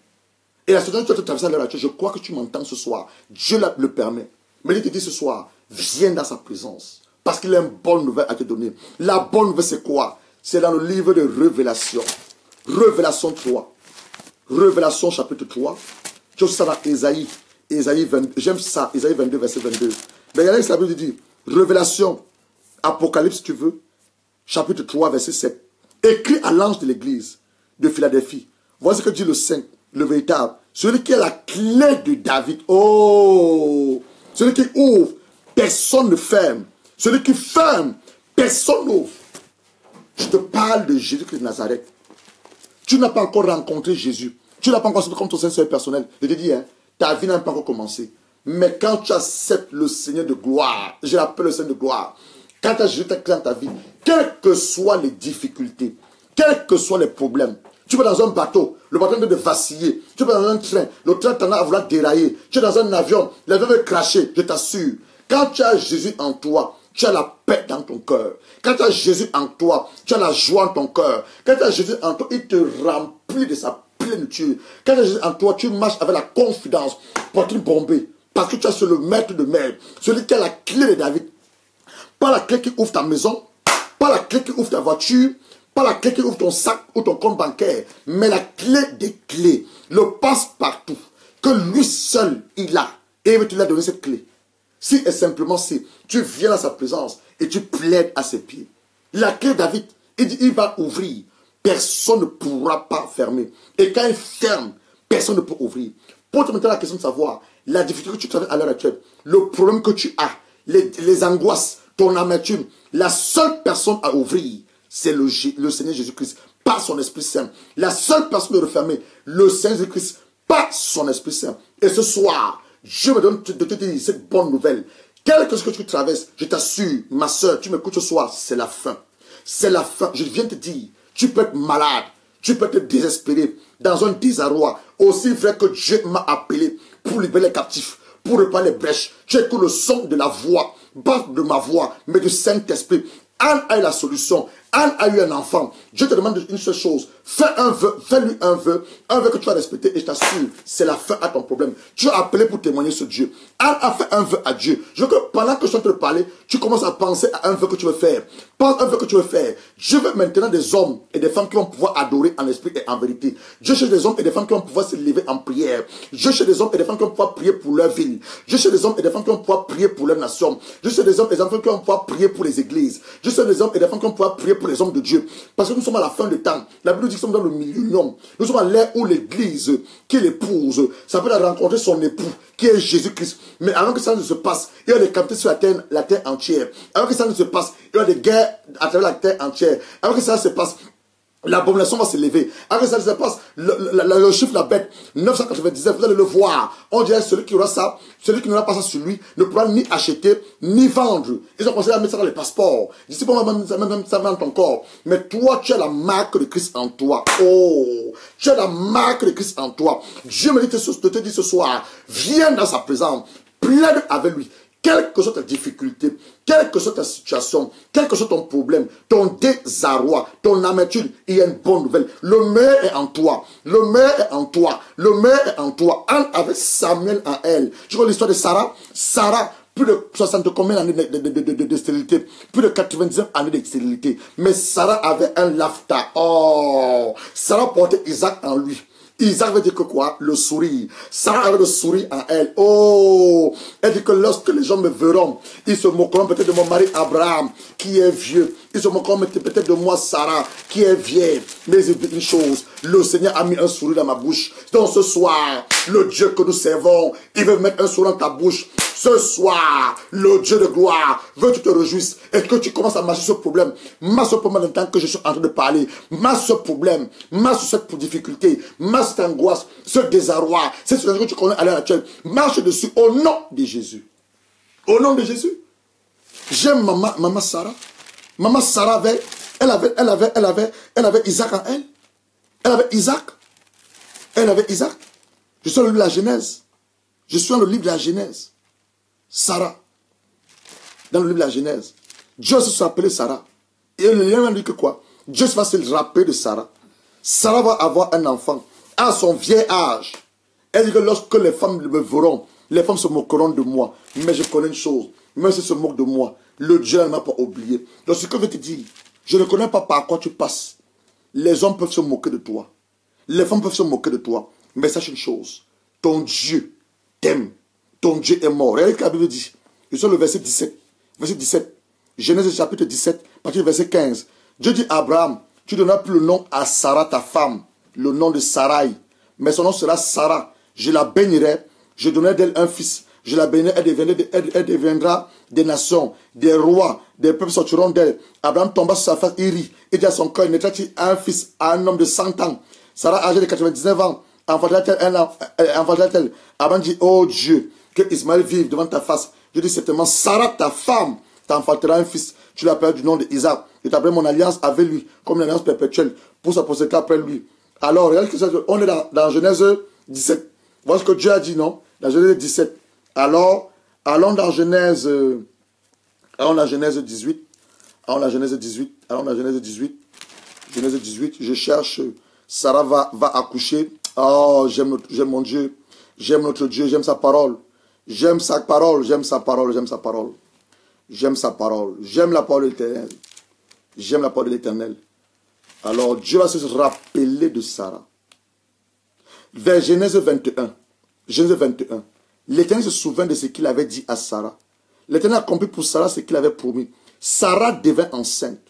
A: Et la situation que tu as traversée à l'heure actuelle, je crois que tu m'entends ce soir. Dieu le permet. Mais il te dit ce soir, viens dans sa présence. Parce qu'il a une bonne nouvelle à te donner. La bonne nouvelle c'est quoi? C'est dans le livre de Révélation. Révélation 3. Révélation chapitre 3. Tu as ça dans Ésaïe 22. J'aime ça, Ésaïe 22, verset 22. Mais regardez ce que la Bible dit. Révélation Apocalypse, si tu veux, chapitre 3, verset 7. Écrit à l'ange de l'église de Philadelphie. Voici ce que dit le saint, le véritable. Celui qui a la clé de David. Oh! Celui qui ouvre, personne ne ferme. Celui qui ferme, personne n'ouvre. Je te parle de Jésus-Christ de Nazareth. Tu n'as pas encore rencontré Jésus. Tu n'as pas encore accepté comme ton Seigneur personnel. Je te dis, hein, ta vie n'a pas encore commencé. Mais quand tu acceptes le Seigneur de gloire, je l'appelle le Seigneur de gloire, quand tu as Jésus dans ta vie, quelles que soient les difficultés, quels que soient les problèmes, tu vas dans un bateau, le bateau est en train de vaciller, tu vas dans un train, le train t'en a à vouloir dérailler, tu es dans un avion, l'avion veut cracher, je t'assure, quand tu as Jésus en toi, tu as la paix dans ton cœur. Quand tu as Jésus en toi, tu as la joie en ton cœur. Quand tu as Jésus en toi, il te remplit de sa plénitude. Quand tu as Jésus en toi, tu marches avec la confidence, poitrine bombée, parce que tu as le maître de maître, celui qui a la clé de David. Pas la clé qui ouvre ta maison, pas la clé qui ouvre ta voiture, pas la clé qui ouvre ton sac ou ton compte bancaire, mais la clé des clés, le passe-partout, que lui seul il a. Et il veut te donner cette clé. Si et simplement si tu viens à sa présence et tu plaides à ses pieds. La clé David, il dit il va ouvrir. Personne ne pourra pas fermer. Et quand il ferme, personne ne peut ouvrir. Pose maintenant la question de savoir la difficulté que tu traverses à l'heure actuelle, le problème que tu as, les angoisses, ton amertume. La seule personne à ouvrir, c'est le Seigneur Jésus-Christ, par son Esprit Saint. La seule personne de refermer, le Seigneur Jésus-Christ, par son Esprit Saint. Et ce soir, je me donne de te dire cette bonne nouvelle. Quel que soit ce que tu traverses, je t'assure, ma soeur, tu m'écoutes ce soir, c'est la fin. C'est la fin. Je viens te dire, tu peux être malade, tu peux être désespéré, dans un désarroi. Aussi vrai que Dieu m'a appelé pour libérer les captifs, pour réparer les brèches. Tu écoutes le son de la voix, pas de ma voix, mais du Saint-Esprit. Anne a eu la solution. Anne a eu un enfant. Je te demande une seule chose. Fais un vœu, fais-lui un vœu que tu vas respecter et je t'assure, c'est la fin à ton problème. Tu as appelé pour témoigner ce Dieu. Anne a fait un vœu à Dieu. Je veux que pendant que je suis en train de parler, tu commences à penser à un vœu que tu veux faire. Pense à un vœu que tu veux faire. Dieu veut maintenant des hommes et des femmes qui vont pouvoir adorer en esprit et en vérité. Dieu cherche des hommes et des femmes qui vont pouvoir se lever en prière. Dieu cherche des hommes et des femmes qui vont pouvoir prier pour leur ville. Dieu cherche des hommes et des femmes qui vont pouvoir prier pour leur nation. Dieu cherche des hommes et des femmes qui vont pouvoir prier pour les églises. Dieu cherche des hommes et des femmes qui vont pouvoir prier pour les hommes de Dieu. Parce que nous sommes à la fin du temps. La Bible dit que nous sommes dans le millénium. Nous sommes à l'ère où l'église, qui est l'épouse, s'appelle à rencontrer son époux, qui est Jésus-Christ. Mais avant que ça ne se passe, il y a des captivités sur la terre entière. Avant que ça ne se passe, il y a des guerres à travers la terre entière. Avant que ça se passe, l'abomination va se lever. Après ça se passe, le chiffre, la bête, 999, vous allez le voir. On dirait celui qui aura ça, celui qui n'aura pas ça sur lui, ne pourra ni acheter, ni vendre. Ils ont commencé à mettre ça dans les passeports. Ici, bon, même ça dans ton corps. Mais toi, tu as la marque de Christ en toi. Oh, tu as la marque de Christ en toi. Dieu me dit de te dire ce soir, viens dans sa présence, plaide avec lui. Quelle que soit ta difficulté, quelle que soit ta situation, quel que soit ton problème, ton désarroi, ton amertume, il y a une bonne nouvelle. Le meilleur est en toi. Le meilleur est en toi. Le meilleur est en toi. Anne avait Samuel en elle. Tu vois l'histoire de Sarah? Sarah, plus de 60 combien d'années de stérilité? Plus de 99 années de stérilité. Mais Sarah avait un lafta. Oh! Sarah portait Isaac en lui. Isaac veut dire que quoi? Le sourire. Sarah avait le sourire en elle. Oh! Elle dit que lorsque les gens me verront, ils se moqueront peut-être de mon mari Abraham, qui est vieux. Ils se moqueront peut-être de moi Sarah, qui est vieille. Mais il dit une chose, le Seigneur a mis un sourire dans ma bouche. Donc ce soir, le Dieu que nous servons, il veut mettre un sourire dans ta bouche. Ce soir, le Dieu de gloire veut que tu te réjouisses et que tu commences à marcher ce problème. Marche ce problème en tant que je suis en train de parler. Marche ce problème, marche cette difficulté, marche cette angoisse, ce désarroi, cette situation que tu connais à l'heure actuelle. Marche dessus au nom de Jésus. Au nom de Jésus. J'aime maman Sarah. Maman Sarah elle avait Isaac en elle. Elle avait Isaac. Elle avait Isaac. Je suis dans le livre de la Genèse. Je suis dans le livre de la Genèse. Sarah, dans le livre de la Genèse, Dieu se s'appelait Sarah. Et le lien dit que quoi? Dieu va se rappeler de Sarah. Sarah va avoir un enfant à son vieil âge. Elle dit que lorsque les femmes me verront, les femmes se moqueront de moi. Mais je connais une chose, même si se moquent de moi, le Dieu ne m'a pas oublié. Donc ce que je veux te dire, je ne connais pas par quoi tu passes. Les hommes peuvent se moquer de toi. Les femmes peuvent se moquer de toi. Mais sache une chose, ton Dieu t'aime. Ton Dieu est mort. Regardez ce que la Bible dit. Et sur le verset 17. Verset 17. Genèse chapitre 17, partir du verset 15. Dieu dit à Abraham, tu ne donneras plus le nom à Sarah, ta femme, le nom de Sarai, mais son nom sera Sarah. Je la bénirai, je donnerai d'elle un fils. Je la bénirai, elle deviendra des nations, des rois, des peuples sortiront d'elle. Abraham tomba sur sa face, il rit. Il dit à son cœur, naîtra-t-il un fils à un homme de 100 ans? Sarah, âgée de 99 ans, enfantera-t-elle? Abraham dit, oh Dieu, que Ismaël vive devant ta face. Je dis certainement, Sarah, ta femme, t'enfantera un fils. Tu l'appelleras du nom d'Isaac. Je t'appellerai mon alliance avec lui, comme une alliance perpétuelle, pour sa postérité après lui. Alors, regarde que ça, on est dans Genèse 17. Voilà ce que Dieu a dit, non? Dans Genèse 17. Alors, allons dans Genèse 18. Allons dans Genèse 18. Genèse 18, je cherche. Sarah va accoucher. Oh, j'aime mon Dieu. J'aime notre Dieu, j'aime sa parole. J'aime sa parole. J'aime la parole de l'Éternel. J'aime la parole de l'Éternel. Alors, Dieu va se rappeler de Sarah. Vers Genèse 21. L'Éternel se souvint de ce qu'il avait dit à Sarah. L'Éternel a accompli pour Sarah ce qu'il avait promis. Sarah devint enceinte.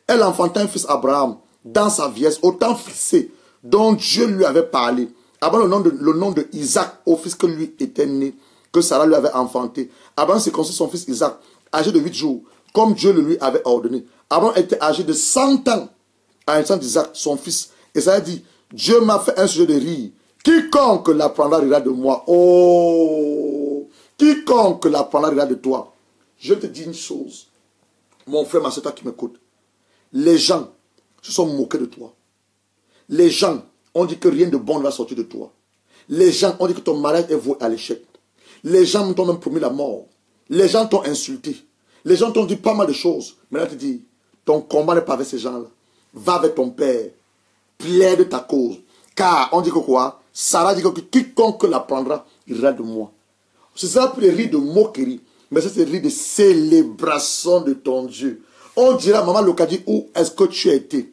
A: Elle enfanta un fils Abraham dans sa vieillesse, au temps fixé dont Dieu lui avait parlé. Avant le nom de Isaac au fils que lui était né, que Sarah lui avait enfanté. Abraham s'est conçu son fils Isaac, âgé de 8 jours, comme Dieu le lui avait ordonné. Abraham était âgé de 100 ans à la naissance d'Isaac, son fils. Et ça a dit, Dieu m'a fait un sujet de rire. Quiconque l'apprendra rira de moi. Oh, quiconque l'apprendra rira de toi. Je te dis une chose, mon frère, ma soeur, toi qui m'écoutes. Les gens se sont moqués de toi. Les gens ont dit que rien de bon ne va sortir de toi. Les gens ont dit que ton mariage est voué à l'échec. Les gens t'ont même promis la mort. Les gens t'ont insulté. Les gens t'ont dit pas mal de choses. Mais là, tu dis, ton combat n'est pas avec ces gens-là. Va avec ton père. Plaide ta cause. Car on dit que quoi? Sarah dit que quiconque l'apprendra, il rira de moi. C'est ça pour les rires de moquerie. Mais ça, c'est les rires de célébration de ton Dieu. On dira, maman Lokadi, où est-ce que tu as été?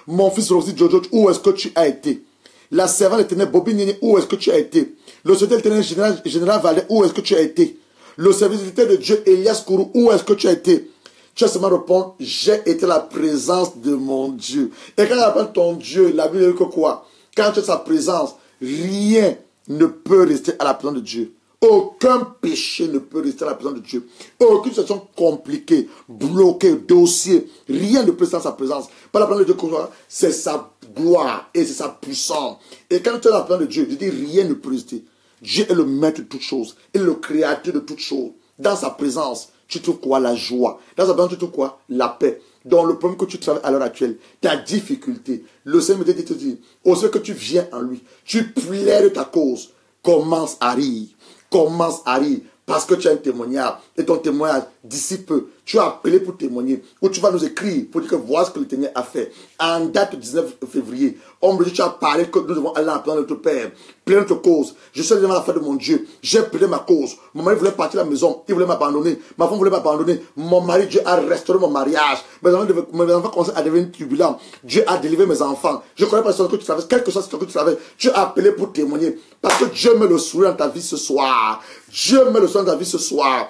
A: Mon fils Rosie Jojo, où est-ce que tu as été? La servante éternelle Bobby Nini, où est-ce que tu as été? Le secrétaire éternel général Valais, où est-ce que tu as été? Le serviteur de Dieu Elias Kourou, où est-ce que tu as été? Tu as seulement répondu, j'ai été la présence de mon Dieu. Et quand on appelle ton Dieu, la Bible dit que quoi? Quand tu as sa présence, rien ne peut rester à la présence de Dieu. Aucun péché ne peut rester à la présence de Dieu. Aucune situation compliquée, bloquée, dossier, rien ne peut rester dans sa présence. Par la présence de Dieu, c'est sa gloire et c'est sa puissance. Et quand tu es dans la présence de Dieu, je dis rien ne peut rester. Dieu est le maître de toutes choses. Il est le créateur de toutes choses. Dans sa présence, tu trouves quoi? La joie. Dans sa présence, tu trouves quoi? La paix. Dans le problème que tu travailles à l'heure actuelle, ta difficulté, le Seigneur me dit de te dire, au fait que tu viens en lui, tu plaides ta cause, commence à rire. Commence à rire parce que tu as un témoignage et ton témoignage d'ici peu, tu as appelé pour témoigner ou tu vas nous écrire pour dire que voilà ce que le Seigneur a fait. En date du 19 février, on me dit tu as parlé que nous devons aller en plan de notre Père, plaider notre cause. Je suis devant la fin de mon Dieu, j'ai plaidé ma cause. Mon mari voulait partir de la maison, il voulait m'abandonner, ma femme voulait m'abandonner, mon mari, Dieu a restauré mon mariage, mes enfants commencent à devenir turbulents, Dieu a délivré mes enfants. Je connais pas ce que tu savais, quelque chose que tu savais, tu as appelé pour témoigner parce que Dieu met le sourire dans ta vie ce soir. Dieu met le sourire dans ta vie ce soir.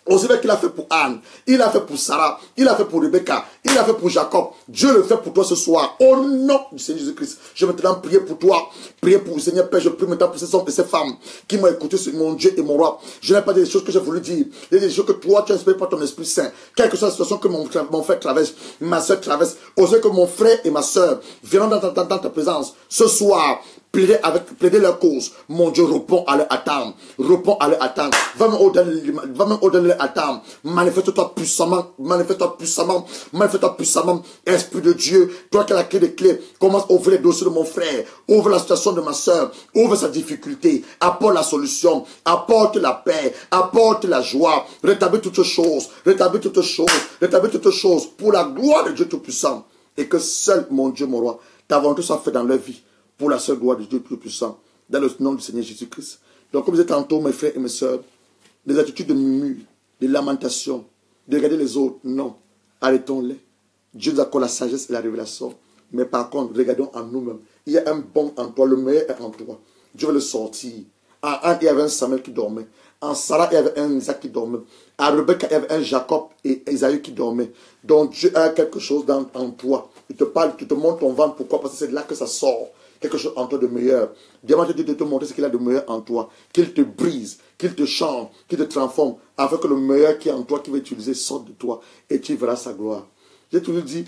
A: Aussi bien qu'il a fait pour Anne, il a fait pour Sarah, il a fait pour Rebecca, il a fait pour Jacob. Dieu le fait pour toi ce soir. Au nom du Seigneur Jésus-Christ, je vais maintenant prier pour toi. Prier pour le Seigneur Père, je prie maintenant pour ces hommes et ces femmes qui m'ont écouté sur mon Dieu et mon roi. Je n'ai pas dit des choses que j'ai voulu dire. Il y a des choses que toi tu as inspiré par ton Esprit Saint. Quelle que soit la situation que mon frère traverse, ma soeur traverse, aussi que mon frère et ma soeur viennent dans ta présence ce soir. Plaider leur cause. Mon Dieu, réponds à leur attente. Réponds à leur attente. Va même au-delà de leur attente. Manifeste-toi puissamment. Manifeste-toi puissamment. Manifeste-toi puissamment. Esprit de Dieu, toi qui as la clé des clés, commence à ouvrir les dossiers de mon frère. Ouvre la situation de ma soeur. Ouvre sa difficulté. Apporte la solution. Apporte la paix. Apporte la joie. Rétablis toutes choses. Rétablis toutes choses. Rétablis toutes choses. Pour la gloire de Dieu Tout-Puissant. Et que seul, mon Dieu, mon roi, ta volonté soit faite dans leur vie. Pour la seule gloire de Dieu Tout-Puissant, dans le nom du Seigneur Jésus-Christ. Donc, comme je disais tantôt, mes frères et mes soeurs, des attitudes de murmure, de lamentation, de regarder les autres, non, arrêtons-les. Dieu nous accorde la sagesse et la révélation. Mais par contre, regardons en nous-mêmes. Il y a un bon en toi, le meilleur est en toi. Dieu va le sortir En Anne, il y avait un Samuel qui dormait. En Sarah, il y avait un Isaac qui dormait. À Rebecca, il y avait un Jacob et Isaïe qui dormaient. Donc Dieu a quelque chose en toi. Il te parle, il te montre ton ventre. Pourquoi? Parce que c'est là que ça sort. Quelque chose en toi de meilleur. Demande Dieu de te montrer ce qu'il a de meilleur en toi. Qu'il te brise, qu'il te change, qu'il te transforme. Afin que le meilleur qui est en toi, qu'il va utiliser, sorte de toi. Et tu verras sa gloire. J'ai toujours dit,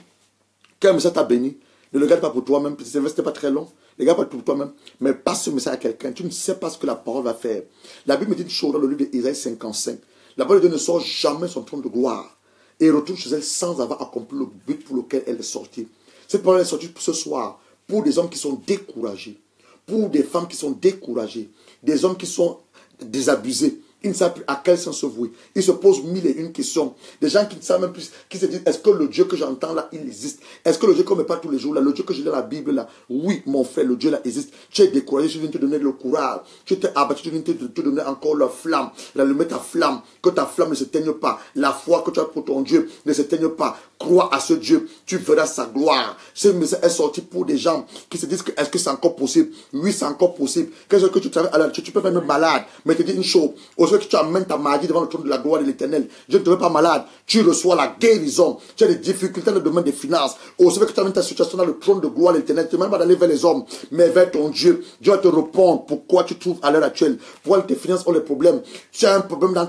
A: qu'un message t'a béni, ne le garde pas pour toi-même. Ce n'est pas très long. Ne garde pas pour toi-même. Mais passe ce message à quelqu'un. Tu ne sais pas ce que la parole va faire. La Bible me dit une chose dans le livre d'Ésaïe 55. La parole de Dieu ne sort jamais son trône de gloire. Et retourne chez elle sans avoir accompli le but pour lequel elle est sortie. Cette parole est sortie ce soir pour des hommes qui sont découragés, pour des femmes qui sont découragées, des hommes qui sont désabusés. Ils ne savent plus à quel sens se vouer. Ils se posent mille et une questions. Des gens qui ne savent même plus, qui se disent, est-ce que le Dieu que j'entends là, il existe? Est-ce que le Dieu qu'on ne met pas tous les jours là, le Dieu que je lis dans la Bible là, oui, mon frère, le Dieu là existe. Tu es découragé, je viens te donner le courage. Tu t'es abattu, je viens te donner encore la flamme. L'allumer ta flamme, que ta flamme ne s'éteigne pas. La foi que tu as pour ton Dieu ne s'éteigne pas. Crois à ce Dieu, tu verras sa gloire. Ce message est sorti pour des gens qui se disent que est-ce que c'est encore possible? Oui, c'est encore possible. Qu'est-ce que tu travailles? Alors, tu peux faire même malade, mais te dis une chose, au que tu amènes ta maladie devant le trône de la gloire de l'Éternel, je ne te veux pas malade, tu reçois la guérison. Tu as des difficultés dans le domaine des finances, au que tu amènes ta situation dans le trône de gloire de l'Éternel, tu ne veux pas d'aller vers les hommes, mais vers ton Dieu. Dieu va te répondre pourquoi tu trouves à l'heure actuelle, pourquoi tes finances ont des problèmes. Tu as un problème dans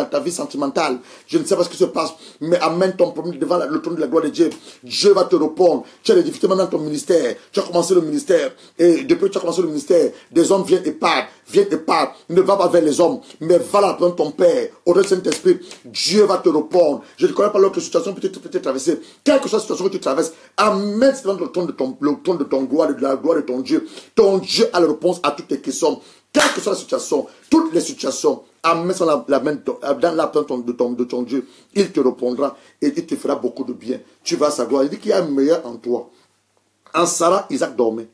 A: ta vie sentimentale. Je ne sais pas ce qui se passe, mais amène ton problème devant le trône de la gloire de Dieu. Dieu va te répondre. Tu as des difficultés dans ton ministère. Tu as commencé le ministère, et depuis que tu as commencé le ministère, des hommes viennent et partent. Ne va pas vers les hommes, mais va là prendre ton Père, au nom du Saint-Esprit. Dieu va te répondre. Je ne connais pas l'autre situation que tu peux traverser. Quelle que soit la situation que tu traverses, amène devant le trône de ton gloire, de la gloire de ton Dieu. Ton Dieu a la réponse à toutes tes questions. Quelle que soit la situation, toutes les situations, amène la main dans la main de ton Dieu. Il te répondra et il te fera beaucoup de bien. Tu vas à sa gloire. Il dit qu'il y a un meilleur en toi. En Sarah, Isaac dormait.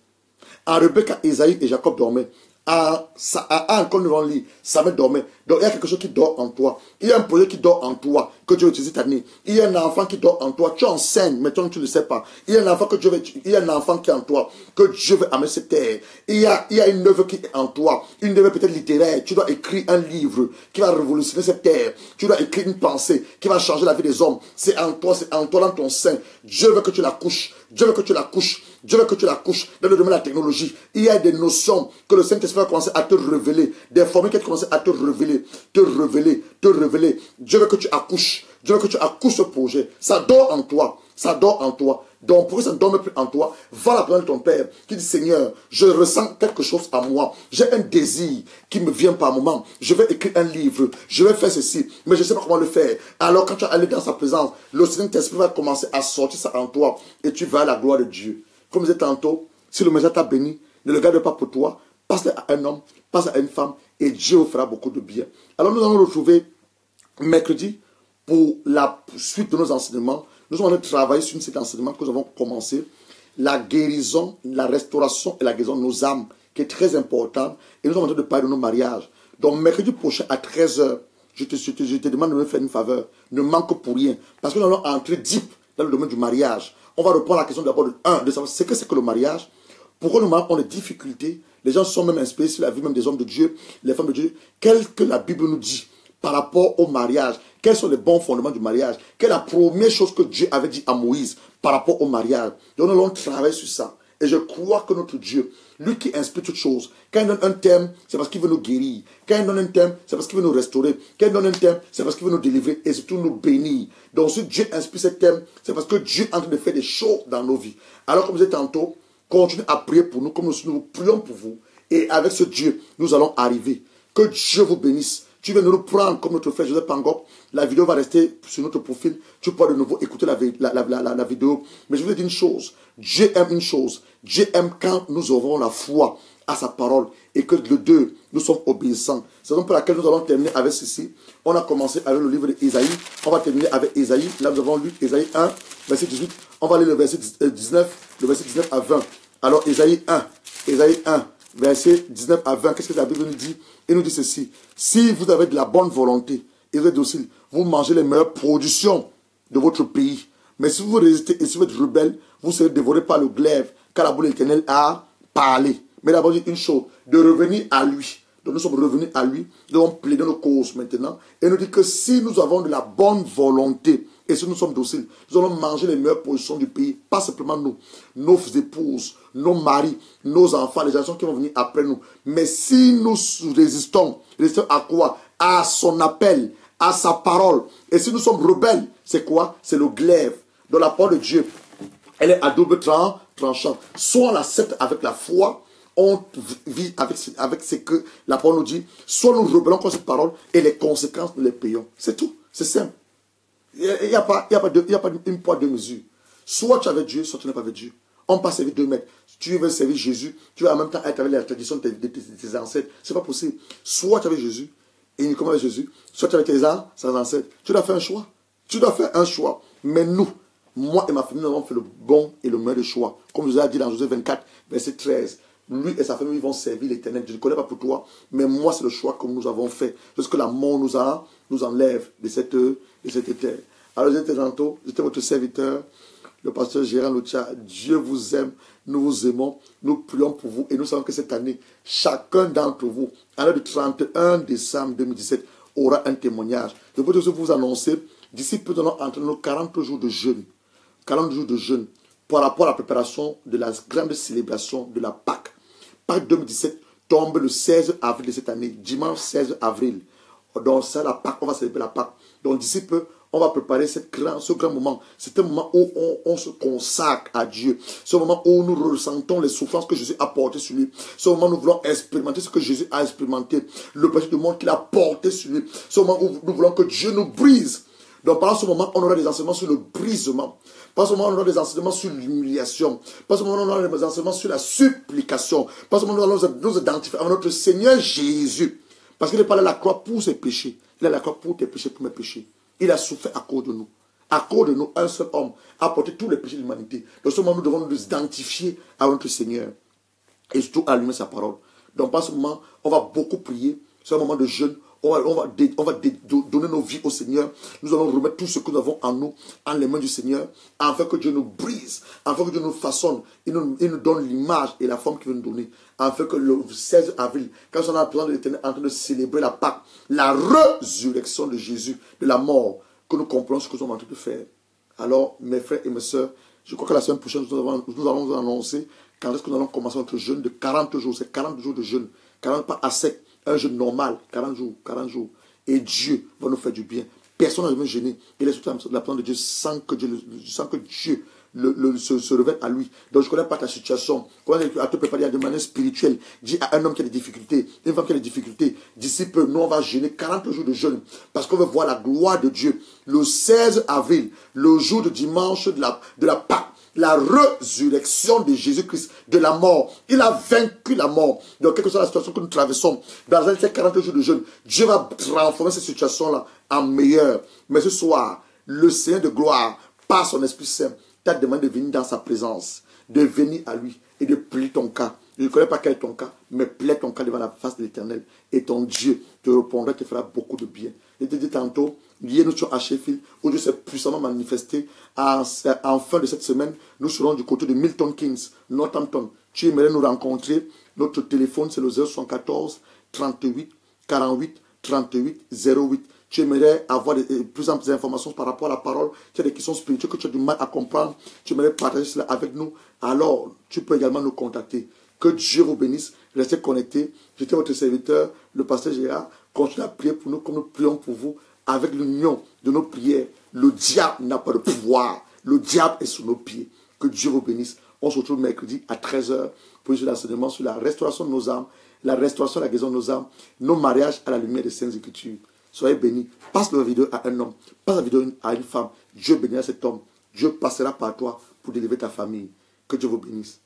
A: En Rebecca, Isaïe et Jacob dormaient. Quand nous allons lire, Samuel dormait. Donc il y a quelque chose qui dort en toi. Il y a un projet qui dort en toi, que Dieu va utiliser cette année. Il y a un enfant qui dort en toi. Tu enseignes, mais toi tu ne le sais pas. Il y a un enfant il y a un enfant qui est en toi, que Dieu veut amener cette terre. Il y a une œuvre qui est en toi, une œuvre peut-être littéraire. Tu dois écrire un livre qui va révolutionner cette terre. Tu dois écrire une pensée qui va changer la vie des hommes. C'est en toi dans ton sein. Dieu veut que tu la couches. Dieu veut que tu la couches. Dieu veut que tu la couches dans le domaine de la technologie. Il y a des notions que le Saint-Esprit va commencer à te révéler. Des formules qui vont commencer à te révéler. Dieu veut que tu accouches. Dieu veut que tu accouches ce projet. Ça dort en toi. Ça dort en toi. Donc, pour que ça ne dorme plus en toi, va la prendre ton Père qui dit, Seigneur, je ressens quelque chose à moi. J'ai un désir qui me vient par moment. Je vais écrire un livre. Je vais faire ceci. Mais je ne sais pas comment le faire. Alors, quand tu vas aller dans sa présence, le Saint-Esprit va commencer à sortir ça en toi. Et tu vas à la gloire de Dieu. Comme je disais tantôt, si le message t'a béni, ne le garde pas pour toi. Passe à un homme, passe à une femme. Et Dieu vous fera beaucoup de bien. Alors, nous allons nous retrouver mercredi pour la suite de nos enseignements. Nous allons travailler sur cet enseignement que nous avons commencé. La guérison, la restauration et la guérison de nos âmes, qui est très importante. Et nous sommes en train de parler de nos mariages. Donc, mercredi prochain à 13 h, je te demande de me faire une faveur. Ne manque pour rien. Parce que nous allons entrer deep dans le domaine du mariage. On va reprendre la question d'abord de savoir ce que c'est que le mariage. Pourquoi nous avons des difficultés. Les gens sont même inspirés sur la vie même des hommes de Dieu, les femmes de Dieu. Quel que la Bible nous dit par rapport au mariage. Quels sont les bons fondements du mariage? Quelle est la première chose que Dieu avait dit à Moïse par rapport au mariage? Donc nous allons travailler sur ça. Et je crois que notre Dieu, lui qui inspire toutes choses, quand il donne un thème, c'est parce qu'il veut nous guérir. Quand il donne un thème, c'est parce qu'il veut nous restaurer. Quand il donne un thème, c'est parce qu'il veut nous délivrer et surtout nous bénir. Donc si Dieu inspire ce thème, c'est parce que Dieu est en train de faire des choses dans nos vies. Alors comme je disais tantôt, continuez à prier pour nous, comme nous prions pour vous. Et avec ce Dieu, nous allons arriver. Que Dieu vous bénisse. Tu viens de nous prendre comme notre frère Joseph Pangop. La vidéo va rester sur notre profil. Tu pourras de nouveau écouter la vidéo. Mais je veux dire une chose. Dieu aime une chose. Dieu aime quand nous aurons la foi à sa parole et que le deux, nous sommes obéissants. C'est donc pour laquelle nous allons terminer avec ceci. On a commencé avec le livre d'Ésaïe. On va terminer avec Ésaïe. Là, nous avons lu Ésaïe 1, verset 18. On va lire le verset 19, le verset 19 à 20. Alors, Ésaïe 1, verset 19 à 20. Qu'est-ce que la Bible nous dit? Il nous dit ceci. Si vous avez de la bonne volonté et vous êtes docile, vous mangez les meilleures productions de votre pays. Mais si vous résistez et si vous êtes rebelle, vous serez dévorés par le glaive, car la boule de l'Éternel a parler. Mais d'abord, une chose, de revenir à lui. Donc nous sommes revenus à lui, nous avons plaidé nos causes maintenant. Et nous dit que si nous avons de la bonne volonté, et si nous sommes dociles, nous allons manger les meilleures positions du pays. Pas simplement nous, nos épouses, nos maris, nos enfants, les générations qui vont venir après nous. Mais si nous résistons à quoi? À son appel, à sa parole. Et si nous sommes rebelles, c'est quoi? C'est le glaive. Dans la parole de Dieu, elle est à double tranchant. Soit on l'accepte avec la foi, on vit avec ce que la parole nous dit, soit nous rebellons contre cette parole et les conséquences nous les payons. C'est tout, c'est simple. Il n'y a pas une poids de mesure. Soit tu es avec Dieu, soit tu n'es pas avec Dieu. On peut servir 2 mètres. Tu veux servir Jésus, tu vas en même temps être avec la tradition de tes ancêtres. Ce n'est pas possible. Soit tu es avec Jésus, et il commence avec Jésus, soit tu es avec tes ancêtres. Tu dois faire un choix. Tu dois faire un choix. Mais nous, moi et ma famille, nous avons fait le bon et le meilleur choix. Comme je vous ai dit dans Josué 24, verset 13. Lui et sa famille vont servir l'Éternel. Je ne connais pas pour toi, mais moi, c'est le choix que nous avons fait. Parce que la mort nous enlève de cette terre. Alors, j'étais votre serviteur, le pasteur Gérard Lotia. Dieu vous aime, nous vous aimons, nous prions pour vous. Et nous savons que cette année, chacun d'entre vous, à l'heure du 31 décembre 2017, aura un témoignage. Je peux vous annoncer, d'ici peu de temps, entre nos 40 jours de jeûne, 40 jours de jeûne, par rapport à la préparation de la grande célébration de la Pâque. Pâques 2017 tombe le 16 avril de cette année, dimanche 16 avril. Donc ça, la Pâque, on va célébrer la Pâque. Donc d'ici peu, on va préparer ce grand moment. C'est un moment où on se consacre à Dieu. C'est un moment où nous ressentons les souffrances que Jésus a portées sur lui. C'est un moment où nous voulons expérimenter ce que Jésus a expérimenté. Le péché du monde qu'il a porté sur lui. C'est un moment où nous voulons que Dieu nous brise. Donc pendant ce moment, on aura des enseignements sur le brisement. Pendant ce moment, on aura des enseignements sur l'humiliation. Pendant ce moment, on aura des enseignements sur la supplication. Pendant ce moment, nous allons nous identifier à notre Seigneur Jésus. Parce qu'il n'est pas là à la croix pour ses péchés. Il est à la croix pour tes péchés, pour mes péchés. Il a souffert à cause de nous. À cause de nous, un seul homme a porté tous les péchés de l'humanité. Donc ce moment, nous devons nous identifier à notre Seigneur. Et surtout allumer sa parole. Donc par ce moment, on va beaucoup prier. C'est un moment de jeûne. On va donner nos vies au Seigneur. Nous allons remettre tout ce que nous avons en nous, en les mains du Seigneur, afin que Dieu nous brise, afin que Dieu nous façonne. Il nous donne l'image et la forme qu'il veut nous donner. Afin que le 16 avril, quand on a la présence de l'Éternel en train de célébrer la Pâque, la résurrection de Jésus, de la mort, que nous comprenons ce que nous sommes en train de faire. Alors, mes frères et mes sœurs, je crois que la semaine prochaine, nous allons vous annoncer quand est-ce que nous allons commencer notre jeûne de 40 jours. C'est 40 jours de jeûne. 40 pas à sec. Un jeûne normal, 40 jours. Et Dieu va nous faire du bien. Personne n'a jamais gêné. Il est sous la présence de Dieu sans que Dieu se révèle à lui. Donc je ne connais pas ta situation. Quand tu as te préparer de manière spirituelle, dis à un homme qui a des difficultés, une femme qui a des difficultés, d'ici peu, nous on va jeûner 40 jours de jeûne. Parce qu'on veut voir la gloire de Dieu. Le 16 avril, le jour de dimanche de la Pâque, la résurrection de Jésus-Christ, de la mort. Il a vaincu la mort. Donc, quelle que soit la situation que nous traversons, dans ces 40 jours de jeûne, Dieu va transformer cette situation-là en meilleure. Mais ce soir, le Seigneur de gloire, par son Esprit Saint, t'a demandé de venir dans sa présence, de venir à lui et de plier ton cas. Je ne connais pas quel est ton cas, mais plaie ton cas devant la face de l'Éternel. Et ton Dieu te répondra, te fera beaucoup de bien. Je te dis tantôt, hier nous sommes à Sheffield, où Dieu s'est puissamment manifesté. En fin de cette semaine, nous serons du côté de Milton Keynes, Northampton. Tu aimerais nous rencontrer. Notre téléphone, c'est le 074 38 48 38 08. Tu aimerais avoir plus d'informations par rapport à la parole. Tu as des questions spirituelles que tu as du mal à comprendre. Tu aimerais partager cela avec nous. Alors, tu peux également nous contacter. Que Dieu vous bénisse. Restez connectés. J'étais votre serviteur, le pasteur Gérard. Continuez à prier pour nous comme nous prions pour vous. Avec l'union de nos prières, le diable n'a pas de pouvoir. Le diable est sous nos pieds. Que Dieu vous bénisse. On se retrouve mercredi à 13h pour l'enseignement sur la restauration de nos âmes, la restauration de la guérison de nos âmes, nos mariages à la lumière des Saintes Écritures. Soyez bénis. Passe la vidéo à un homme. Passe la vidéo à une femme. Dieu bénira cet homme. Dieu passera par toi pour délivrer ta famille. Que Dieu vous bénisse.